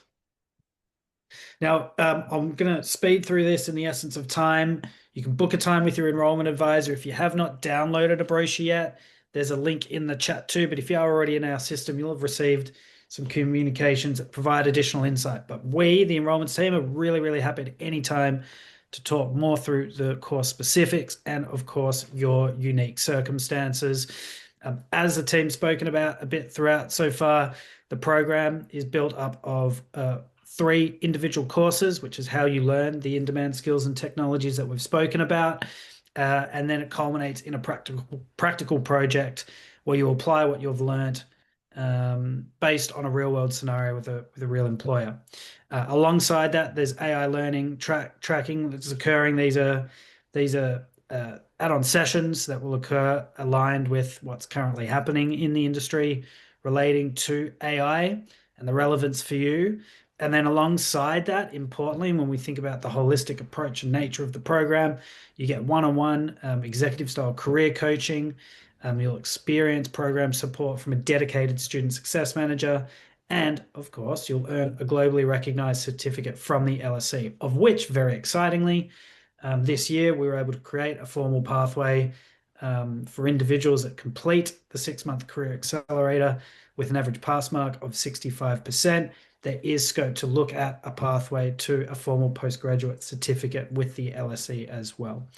Now, I'm going to speed through this in the essence of time. You can book a time with your enrollment advisor. If you have not downloaded a brochure yet, there's a link in the chat too. But if you are already in our system, you'll have received some communications that provide additional insight. But we, the enrollments team, are really, really happy at any time to talk more through the course specifics and, of course, your unique circumstances. As the team's spoken about a bit throughout so far, the program is built up of 3 individual courses, which is how you learn the in-demand skills and technologies that we've spoken about. And then it culminates in a practical project where you apply what you've learned based on a real-world scenario with a real employer. Alongside that, there's AI learning tracking that's occurring. These are add-on sessions that will occur aligned with what's currently happening in the industry relating to AI and the relevance for you. And then alongside that, importantly, when we think about the holistic approach and nature of the program, you get one-on-one executive style career coaching. You'll experience program support from a dedicated student success manager. And of course, you'll earn a globally recognized certificate from the LSE, of which, very excitingly, this year we were able to create a formal pathway for individuals that complete the 6-month Career Accelerator with an average pass mark of 65%. there is scope to look at a pathway to a formal postgraduate certificate with the LSE as well.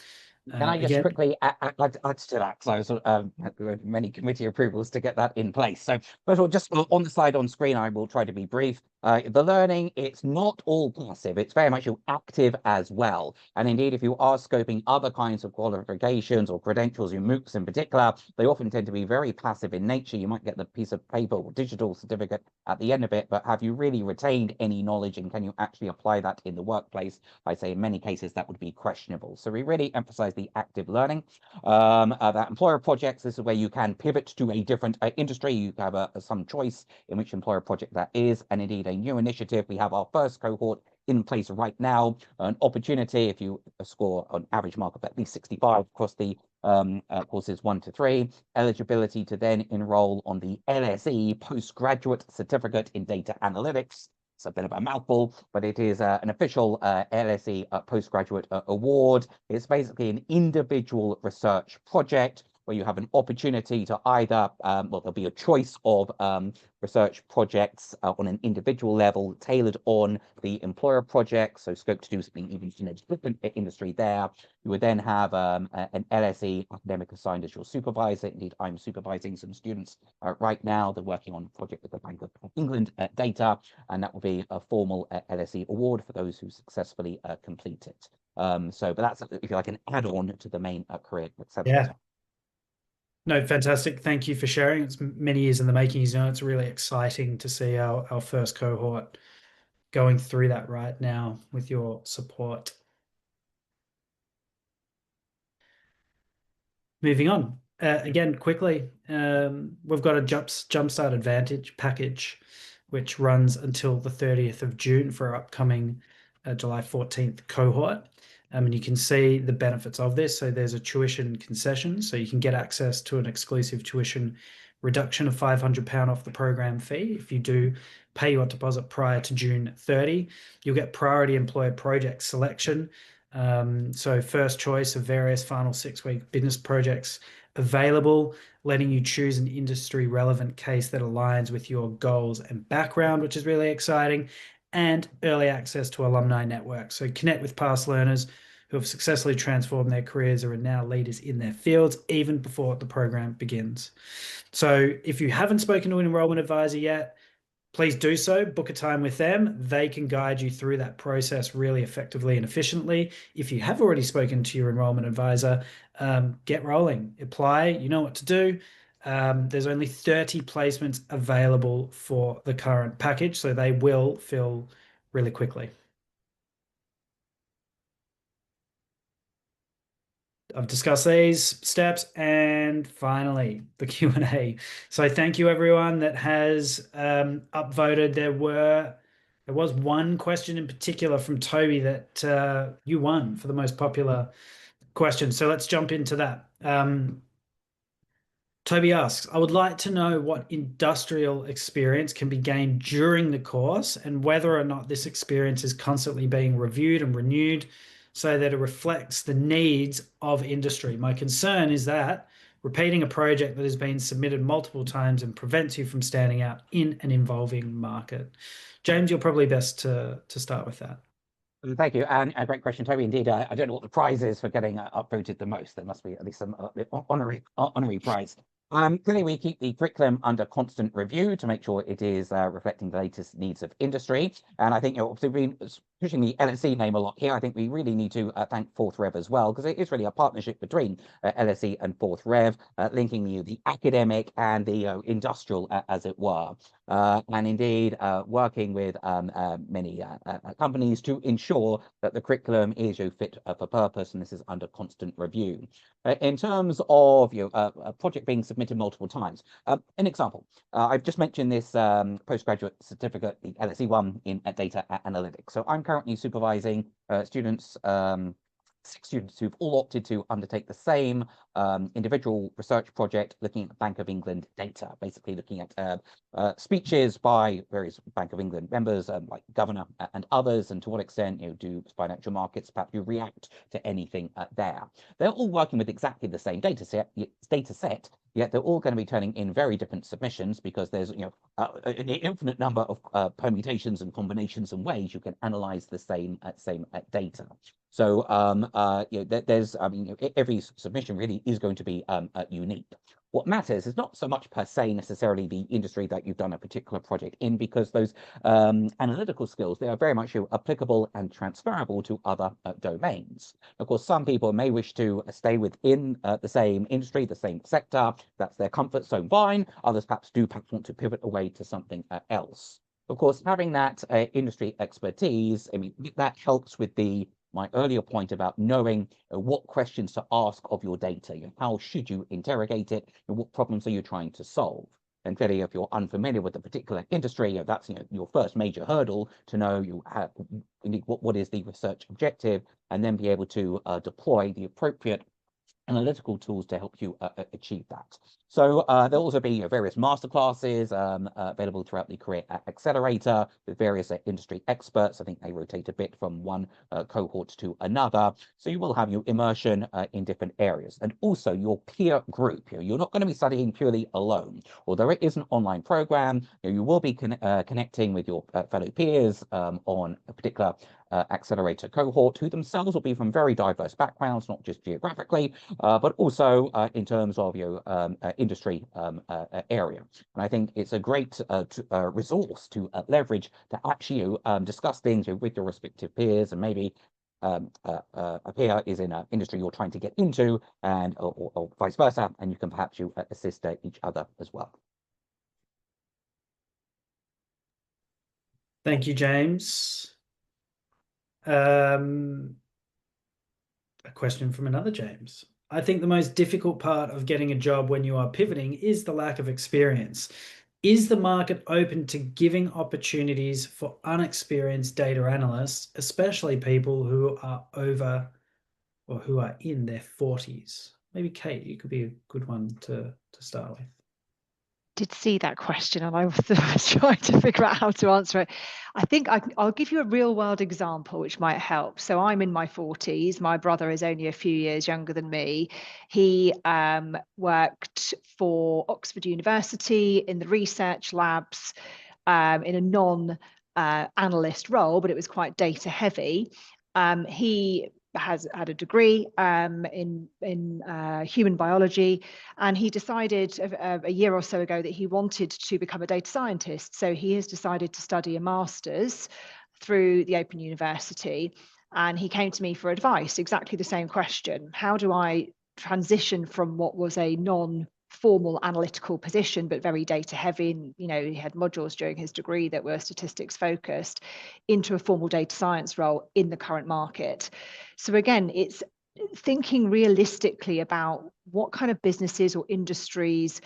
Can I just Again, quickly add to that? Because I was had many committee approvals to get that in place. So first of all, just on the slide on screen, I will try to be brief. The learning, it's not all passive. It's very much active as well. And indeed, if you are scoping other kinds of qualifications or credentials in MOOCs in particular, they often tend to be very passive in nature. You might get the piece of paper or digital certificate at the end of it, but have you really retained any knowledge and can you actually apply that in the workplace? I'd say in many cases that would be questionable. So we really emphasize the active learning. That employer projects, this is where you can pivot to a different industry. You have some choice in which employer project that is, and indeed a new initiative. We have our first cohort in place right now, an opportunity if you score an average mark of at least 65 across the courses 1 to 3, eligibility to then enroll on the LSE postgraduate certificate in data analytics. It's a bit of a mouthful, but it is an official LSE postgraduate award. It's basically an individual research project where you have an opportunity to either, well, there'll be a choice of research projects on an individual level tailored on the employer project, so scope to do something even in a different industry there. You would then have an LSE academic assigned as your supervisor. Indeed, I'm supervising some students right now. They're working on a project with the Bank of England data, and that will be a formal LSE award for those who successfully complete it. But that's, if you like, an add-on to the main career accelerator. yeah. No, fantastic. Thank you for sharing. It's many years in the making. You know, it's really exciting to see our first cohort going through that right now with your support. Moving on. Again, quickly, we've got a Jumpstart Advantage package, which runs until the 30th of June for our upcoming July 14th cohort. And you can see the benefits of this. So there's a tuition concession, so you can get access to an exclusive tuition reduction of £500 off the program fee. If you do pay your deposit prior to June 30, you'll get priority employer project selection. So first choice of various final 6-week business projects available, letting you choose an industry relevant case that aligns with your goals and background, which is really exciting, and early access to alumni networks. So connect with past learners who have successfully transformed their careers or are now leaders in their fields even before the program begins. So if you haven't spoken to an enrollment advisor yet, please do so. Book a time with them. They can guide you through that process really effectively and efficiently. If you have already spoken to your enrollment advisor, get rolling. Apply. You know what to do. There's only 30 placements available for the current package, so they will fill really quickly. I've discussed these steps, and finally the Q&A. So thank you everyone that has upvoted. There was one question in particular from Toby that you won for the most popular question. So let's jump into that. Toby asks, I would like to know what industrial experience can be gained during the course and whether or not this experience is constantly being reviewed and renewed so that it reflects the needs of industry. My concern is that repeating a project that has been submitted multiple times and prevents you from standing out in an evolving market. James, you're probably best to start with that. Thank you, and a great question, Toby. Indeed, I don't know what the prize is for getting upvoted the most. There must be at least some honorary prize. Clearly, we keep the curriculum under constant review to make sure it is reflecting the latest needs of industry. And I think, obviously, we've been pushing the LSE name a lot here. I think we really need to thank FourthRev as well, because it is really a partnership between LSE and FourthRev, linking the academic and the industrial, as it were. And indeed, working with many companies to ensure that the curriculum is fit for purpose, and this is under constant review. In terms of a project being submitted multiple times, an example, I've just mentioned this postgraduate certificate, the LSE one in data analytics. So I'm currently supervising students 6 students who've all opted to undertake the same individual research project looking at Bank of England data, basically looking at speeches by various Bank of England members, like Governor and others, and to what extent do financial markets perhaps you react to anything there. They're all working with exactly the same data set, yet they're all going to be turning in very different submissions, because there's an infinite number of permutations and combinations and ways you can analyze the same data. So there's every submission really is going to be unique. What matters is not so much per se necessarily the industry that you've done a particular project in, because those analytical skills, they are very much applicable and transferable to other domains. Of course, some people may wish to stay within the same industry, the same sector. That's their comfort zone, fine. Others perhaps want to pivot away to something else. Of course, having that industry expertise, I mean, that helps with my earlier point about knowing what questions to ask of your data. How should you interrogate it, and what problems are you trying to solve? And clearly, if you're unfamiliar with a particular industry, that's your first major hurdle to know what is the research objective, and then be able to deploy the appropriate analytical tools to help you achieve that. So there'll also be various masterclasses available throughout the Career Accelerator with various industry experts. I think they rotate a bit from one cohort to another. So you will have your immersion in different areas, and also your peer group. You're not going to be studying purely alone. Although it is an online program, you will be connecting with your fellow peers on a particular Accelerator cohort, who themselves will be from very diverse backgrounds, not just geographically, but also in terms of your industry area. And I think it's a great resource to leverage to actually discuss things with your respective peers, and maybe a peer is in an industry you're trying to get into, and or vice versa, and you can perhaps assist each other as well. Thank you, James. A question from another James. I think the most difficult part of getting a job when you are pivoting is the lack of experience. Is the market open to giving opportunities for unexperienced data analysts, especially people who are over or who are in their 40s? Maybe Kate, you could be a good one to start with. Did see that question, and I was trying to figure out how to answer it. I think I'll give you a real world example which might help. So I'm in my 40s. My brother is only a few years younger than me. He worked for Oxford University in the research labs in a non-analyst role, but it was quite data heavy. He has had a degree in human biology, and he decided a year or so ago that he wanted to become a data scientist. So he has decided to study a master's through the Open University, and he came to me for advice, exactly the same question. How do I transition from what was a non-formal analytical position, but very data heavy, and he had modules during his degree that were statistics focused, into a formal data science role in the current market? So again, it's thinking realistically about what kind of businesses or industries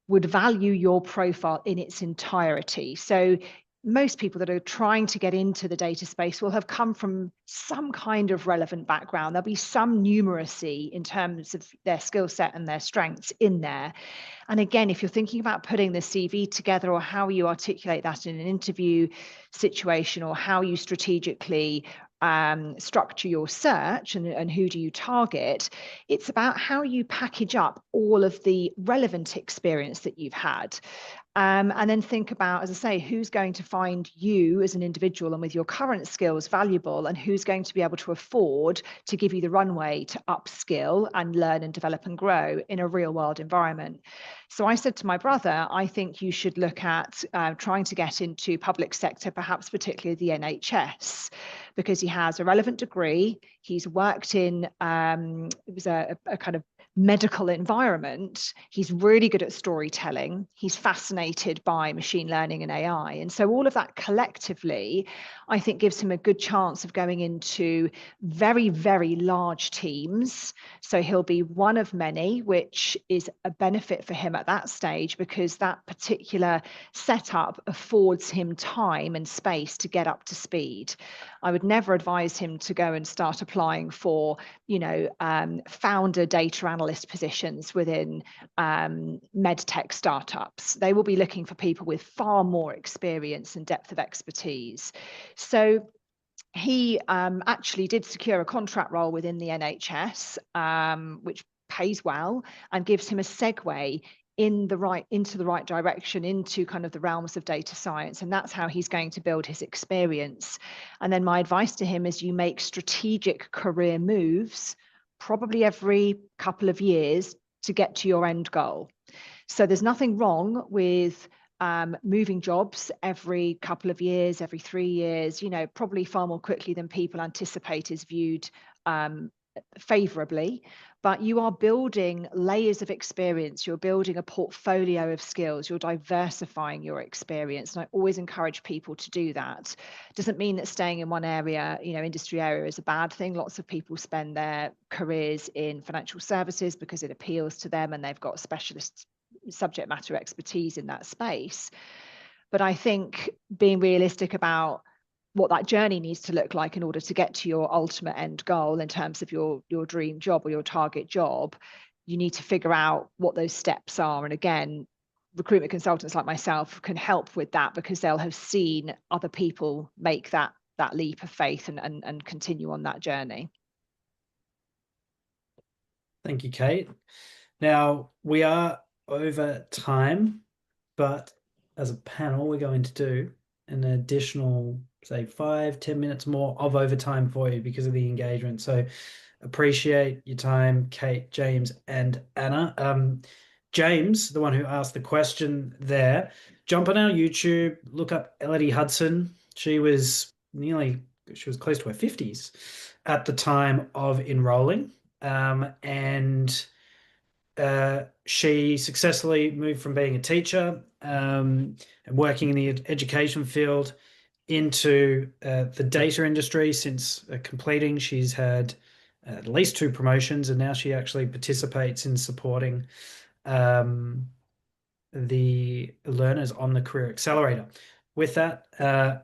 would value your profile in its entirety. So most people that are trying to get into the data space will have come from some kind of relevant background. There'll be some numeracy in terms of their skill set and their strengths in there. And again, if you're thinking about putting the CV together, or how you articulate that in an interview situation, or how you strategically structure your search and who do you target, it's about how you package up all of the relevant experience that you've had. And then think about, as I say, who's going to find you as an individual and with your current skills valuable, and who's going to be able to afford to give you the runway to upskill and learn and develop and grow in a real world environment. So I said to my brother, I think you should look at trying to get into public sector, perhaps particularly the NHS, because he has a relevant degree. He's worked in, it was a kind of medical environment, he's really good at storytelling. He's fascinated by machine learning and AI. And so all of that collectively, I think, gives him a good chance of going into very, very large teams. So he'll be one of many, which is a benefit for him at that stage, because that particular setup affords him time and space to get up to speed. I would never advise him to go and start applying for, founder data analyst positions within med tech startups. They will be looking for people with far more experience and depth of expertise. So he actually did secure a contract role within the NHS, which pays well and gives him a segue into the right direction, into kind of the realms of data science. And that's how he's going to build his experience. And then my advice to him is you make strategic career moves probably every couple of years to get to your end goal. So there's nothing wrong with moving jobs every couple of years, every 3 years, probably far more quickly than people anticipate is viewed favorably. But you are building layers of experience, you're building a portfolio of skills, you're diversifying your experience. And I always encourage people to do that. Doesn't mean that staying in one area, industry area, is a bad thing. Lots of people spend their careers in financial services because it appeals to them and they've got specialist subject matter expertise in that space. But I think being realistic about what that journey needs to look like in order to get to your ultimate end goal in terms of your dream job or your target job, you need to figure out what those steps are. And again, recruitment consultants like myself can help with that, because they'll have seen other people make that leap of faith and continue on that journey. Thank you, Kate. Now, we are over time, but as a panel, we're going to do an additional, say, 5-10 minutes more of overtime for you because of the engagement. So appreciate your time, Kate, James, and Anna. James, the one who asked the question there, jump on our YouTube, look up Elodie Hudson. She was close to her 50s at the time of enrolling. And she successfully moved from being a teacher and working in the education field into the data industry. Since completing, she's had at least 2 promotions, and now she actually participates in supporting the learners on the Career Accelerator. With that,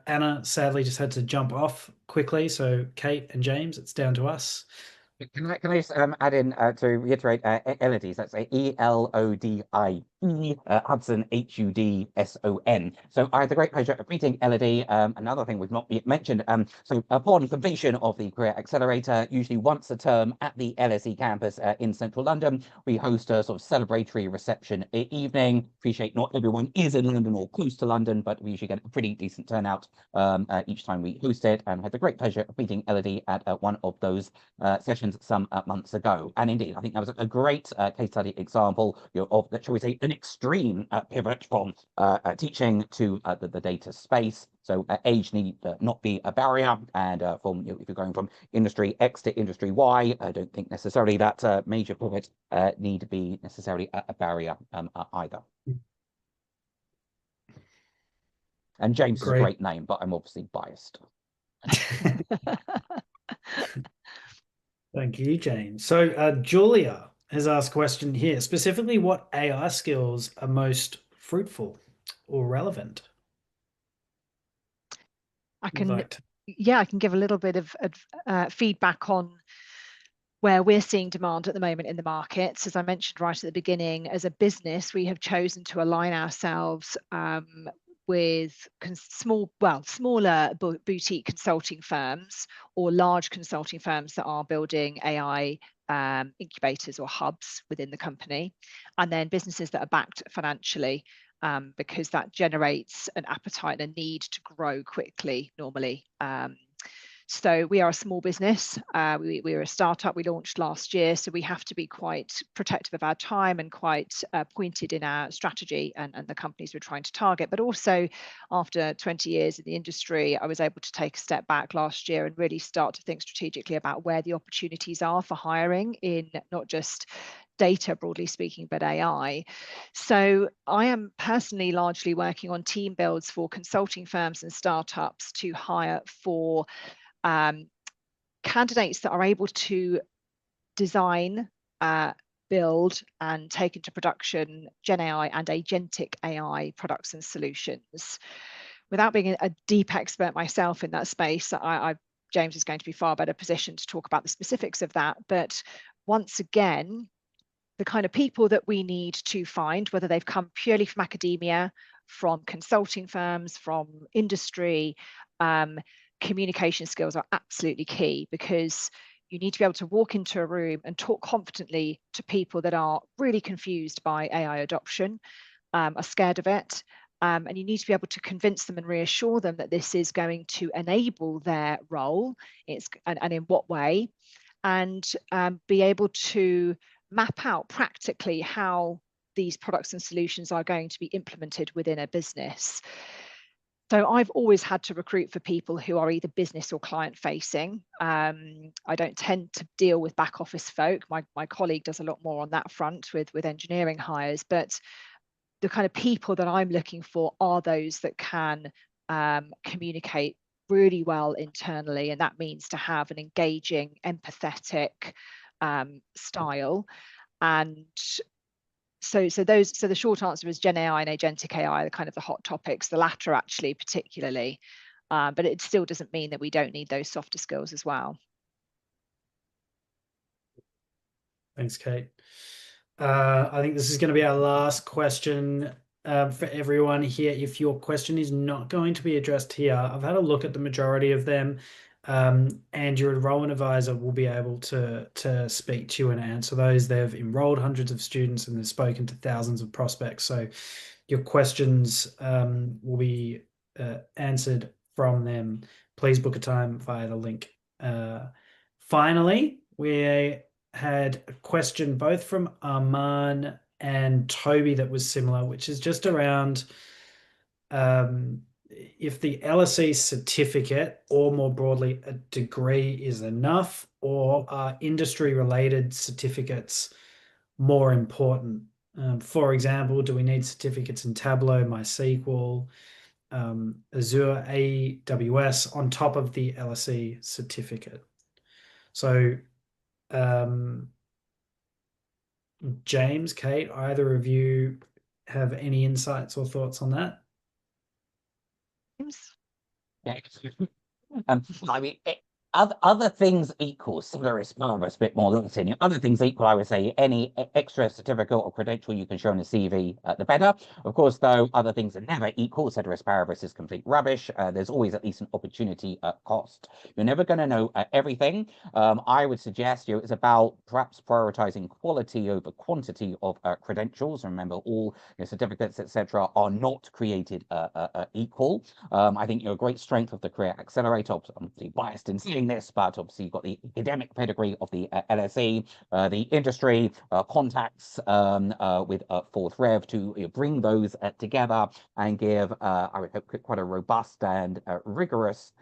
Anna sadly just had to jump off quickly. So Kate and James, it's down to us. Can I just add in to reiterate Elodie? That's Elodie Hudson, Hudson. So I had the great pleasure of meeting Elodie. Another thing we've not yet mentioned. So upon completion of the Career Accelerator, usually once a term at the LSE campus in central London, we host a sort of celebratory reception evening. Appreciate not everyone is in London or close to London, but we usually get a pretty decent turnout each time we host it. And had the great pleasure of meeting Elodie at one of those sessions some months ago. And indeed, I think that was a great case study example of, shall we say, an extreme pivot from teaching to the data space. So age need not be a barrier. And from if you're going from industry X to industry Y, I don't think necessarily that major pivot need to be necessarily a barrier either. And James is a great name, but I'm obviously biased. Thank you, James. So Julia has asked a question here, specifically what AI skills are most fruitful or relevant? I can give a little bit of feedback on where we're seeing demand at the moment in the markets. As I mentioned right at the beginning, as a business, we have chosen to align ourselves with smaller boutique consulting firms or large consulting firms that are building AI incubators or hubs within the company, and then businesses that are backed financially, because that generates an appetite and a need to grow quickly normally. So we are a small business. We're a startup. We launched last year, so we have to be quite protective of our time and quite pointed in our strategy and the companies we're trying to target. But also, after 20 years in the industry, I was able to take a step back last year and really start to think strategically about where the opportunities are for hiring in not just data, broadly speaking, but AI. So I am personally largely working on team builds for consulting firms and startups to hire for candidates that are able to design, build and take into production Gen AI and agentic AI products and solutions. Without being a deep expert myself in that space, James is going to be far better positioned to talk about the specifics of that. But once again, the kind of people that we need to find, whether they've come purely from academia, from consulting firms, from industry, communication skills are absolutely key, because you need to be able to walk into a room and talk confidently to people that are really confused by AI adoption, are scared of it. And you need to be able to convince them and reassure them that this is going to enable their role, and in what way, and be able to map out practically how these products and solutions are going to be implemented within a business. So I've always had to recruit for people who are either business or client facing. I don't tend to deal with back office folk. My colleague does a lot more on that front with engineering hires, but the kind of people that I'm looking for are those that can communicate really well internally, and that means to have an engaging, empathetic style. And so the short answer is Gen AI and agentic AI are kind of the hot topics, the latter actually particularly, but it still doesn't mean that we don't need those softer skills as well. Thanks, Kate. I think this is going to be our last question for everyone here. If your question is not going to be addressed here, I've had a look at the majority of them, and your enrollment advisor will be able to speak to you and answer those. They've enrolled hundreds of students and they've spoken to thousands of prospects. So your questions will be answered from them. Please book a time via the link. Finally, we had a question both from Arman and Toby that was similar, which is just around if the LSE certificate, or more broadly a degree, is enough, or are industry-related certificates more important? For example, do we need certificates in Tableau, MySQL, Azure, AWS on top of the LSE certificate? So James, Kate, either of you have any insights or thoughts on that? Yeah. I mean, other things equal, ceteris paribus, a bit more limiting. Other things equal, I would say any extra certificate or credential you can show on a CV, the better. Of course, though, other things are never equal. Ceteris paribus is complete rubbish. There's always at least an opportunity cost. You're never going to know everything. I would suggest it's about perhaps prioritizing quality over quantity of credentials. Remember, all certificates, etc., are not created equal. I think a great strength of the Career Accelerator, obviously biased in saying this, but obviously you've got the academic pedigree of the LSE, the industry contacts with FourthRev to bring those together and give, I would hope, quite a robust and rigorous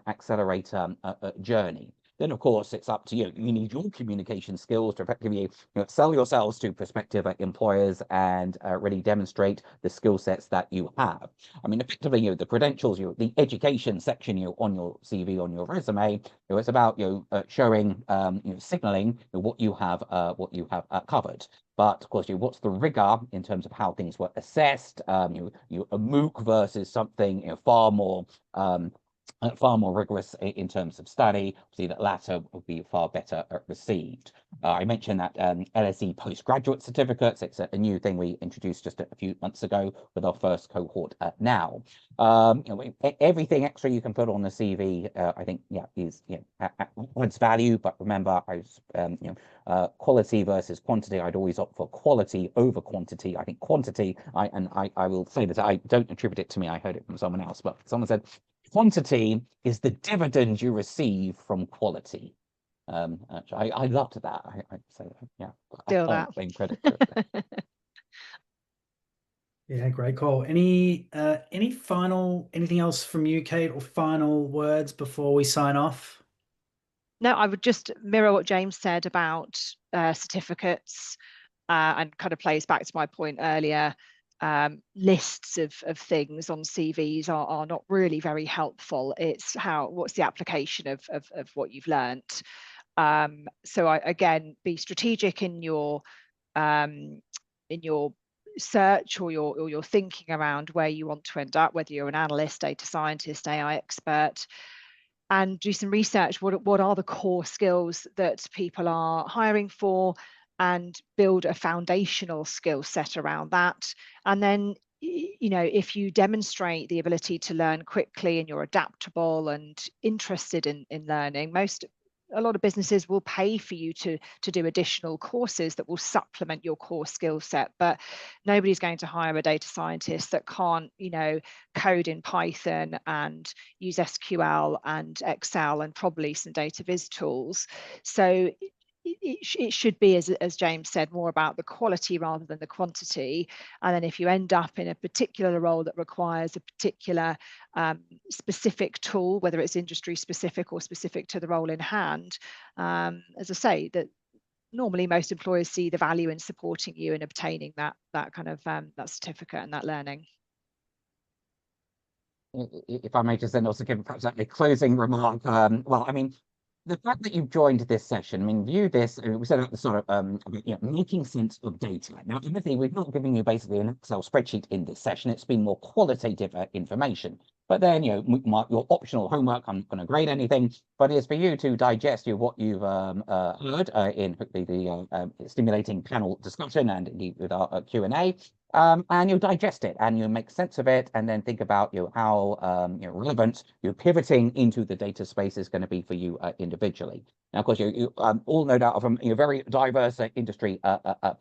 accelerator journey. Then, of course, it's up to you. You need your communication skills to effectively sell yourselves to prospective employers and really demonstrate the skill sets that you have. I mean, effectively, the credentials, the education section, on your CV, on your resume, it's about showing, signaling what you have covered. But of course, what's the rigor in terms of how things were assessed? A MOOC versus something far more rigorous in terms of study. Obviously, that latter would be far better received. I mentioned that LSE postgraduate certificates. It's a new thing we introduced just a few months ago with our first cohort now. Everything extra you can put on the CV, I think, is adds value. But remember, quality versus quantity. I'd always opt for quality over quantity. I think quantity. I will say that I don't attribute it to me. I heard it from someone else, but someone said quantity is the dividend you receive from quality. I loved that. I say, yeah, I Steal can't that. claim credit for it. Yeah, great call. Anything else from you, Kate, or final words before we sign off? No, I would just mirror what James said about certificates, and kind of plays back to my point earlier. Lists of things on CVs are not really very helpful. It's what's the application of what you've learnt. So again, be strategic in your search or your thinking around where you want to end up, whether you're an analyst, data scientist, AI expert, and do some research. What are the core skills that people are hiring for, and build a foundational skill set around that. And then, if you demonstrate the ability to learn quickly and you're adaptable and interested in learning, a lot of businesses will pay for you to do additional courses that will supplement your core skill set. But nobody's going to hire a data scientist that can't, code in Python and use SQL and Excel and probably some data viz tools. So it should be, as James said, more about the quality rather than the quantity. And then if you end up in a particular role that requires a particular specific tool, whether it's industry specific or specific to the role in hand, as I say, that normally most employers see the value in supporting you in obtaining that kind of that certificate and that learning. If I may just then also give perhaps a closing remark. Well, I mean, the fact that you've joined this session, I mean, view this, we set out the sort of making sense of data. Now, Timothy, we've not given you basically an Excel spreadsheet in this session. It's been more qualitative information. But then, your optional homework, I'm not going to grade anything, but it's for you to digest what you've heard in hopefully the stimulating panel discussion and indeed with our Q&A. And you'll digest it and you'll make sense of it, and then think about how relevant your pivoting into the data space is going to be for you individually. Now, of course, you all no doubt from very diverse industry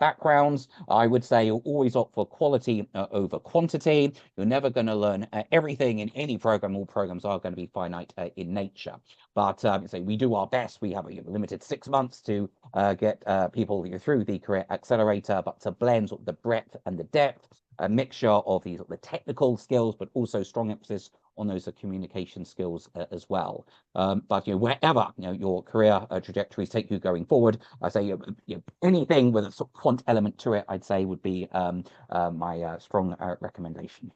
backgrounds. I would say you'll always opt for quality over quantity. You're never going to learn everything in any program. All programs are going to be finite in nature. But so we do our best. We have a limited 6 months to get people through the Career Accelerator, but to blend the breadth and the depth, a mixture of the technical skills, but also strong emphasis on those communication skills as well. But wherever your career trajectories take you going forward, I say anything with a sort of quant element to it, I'd say would be my strong recommendation.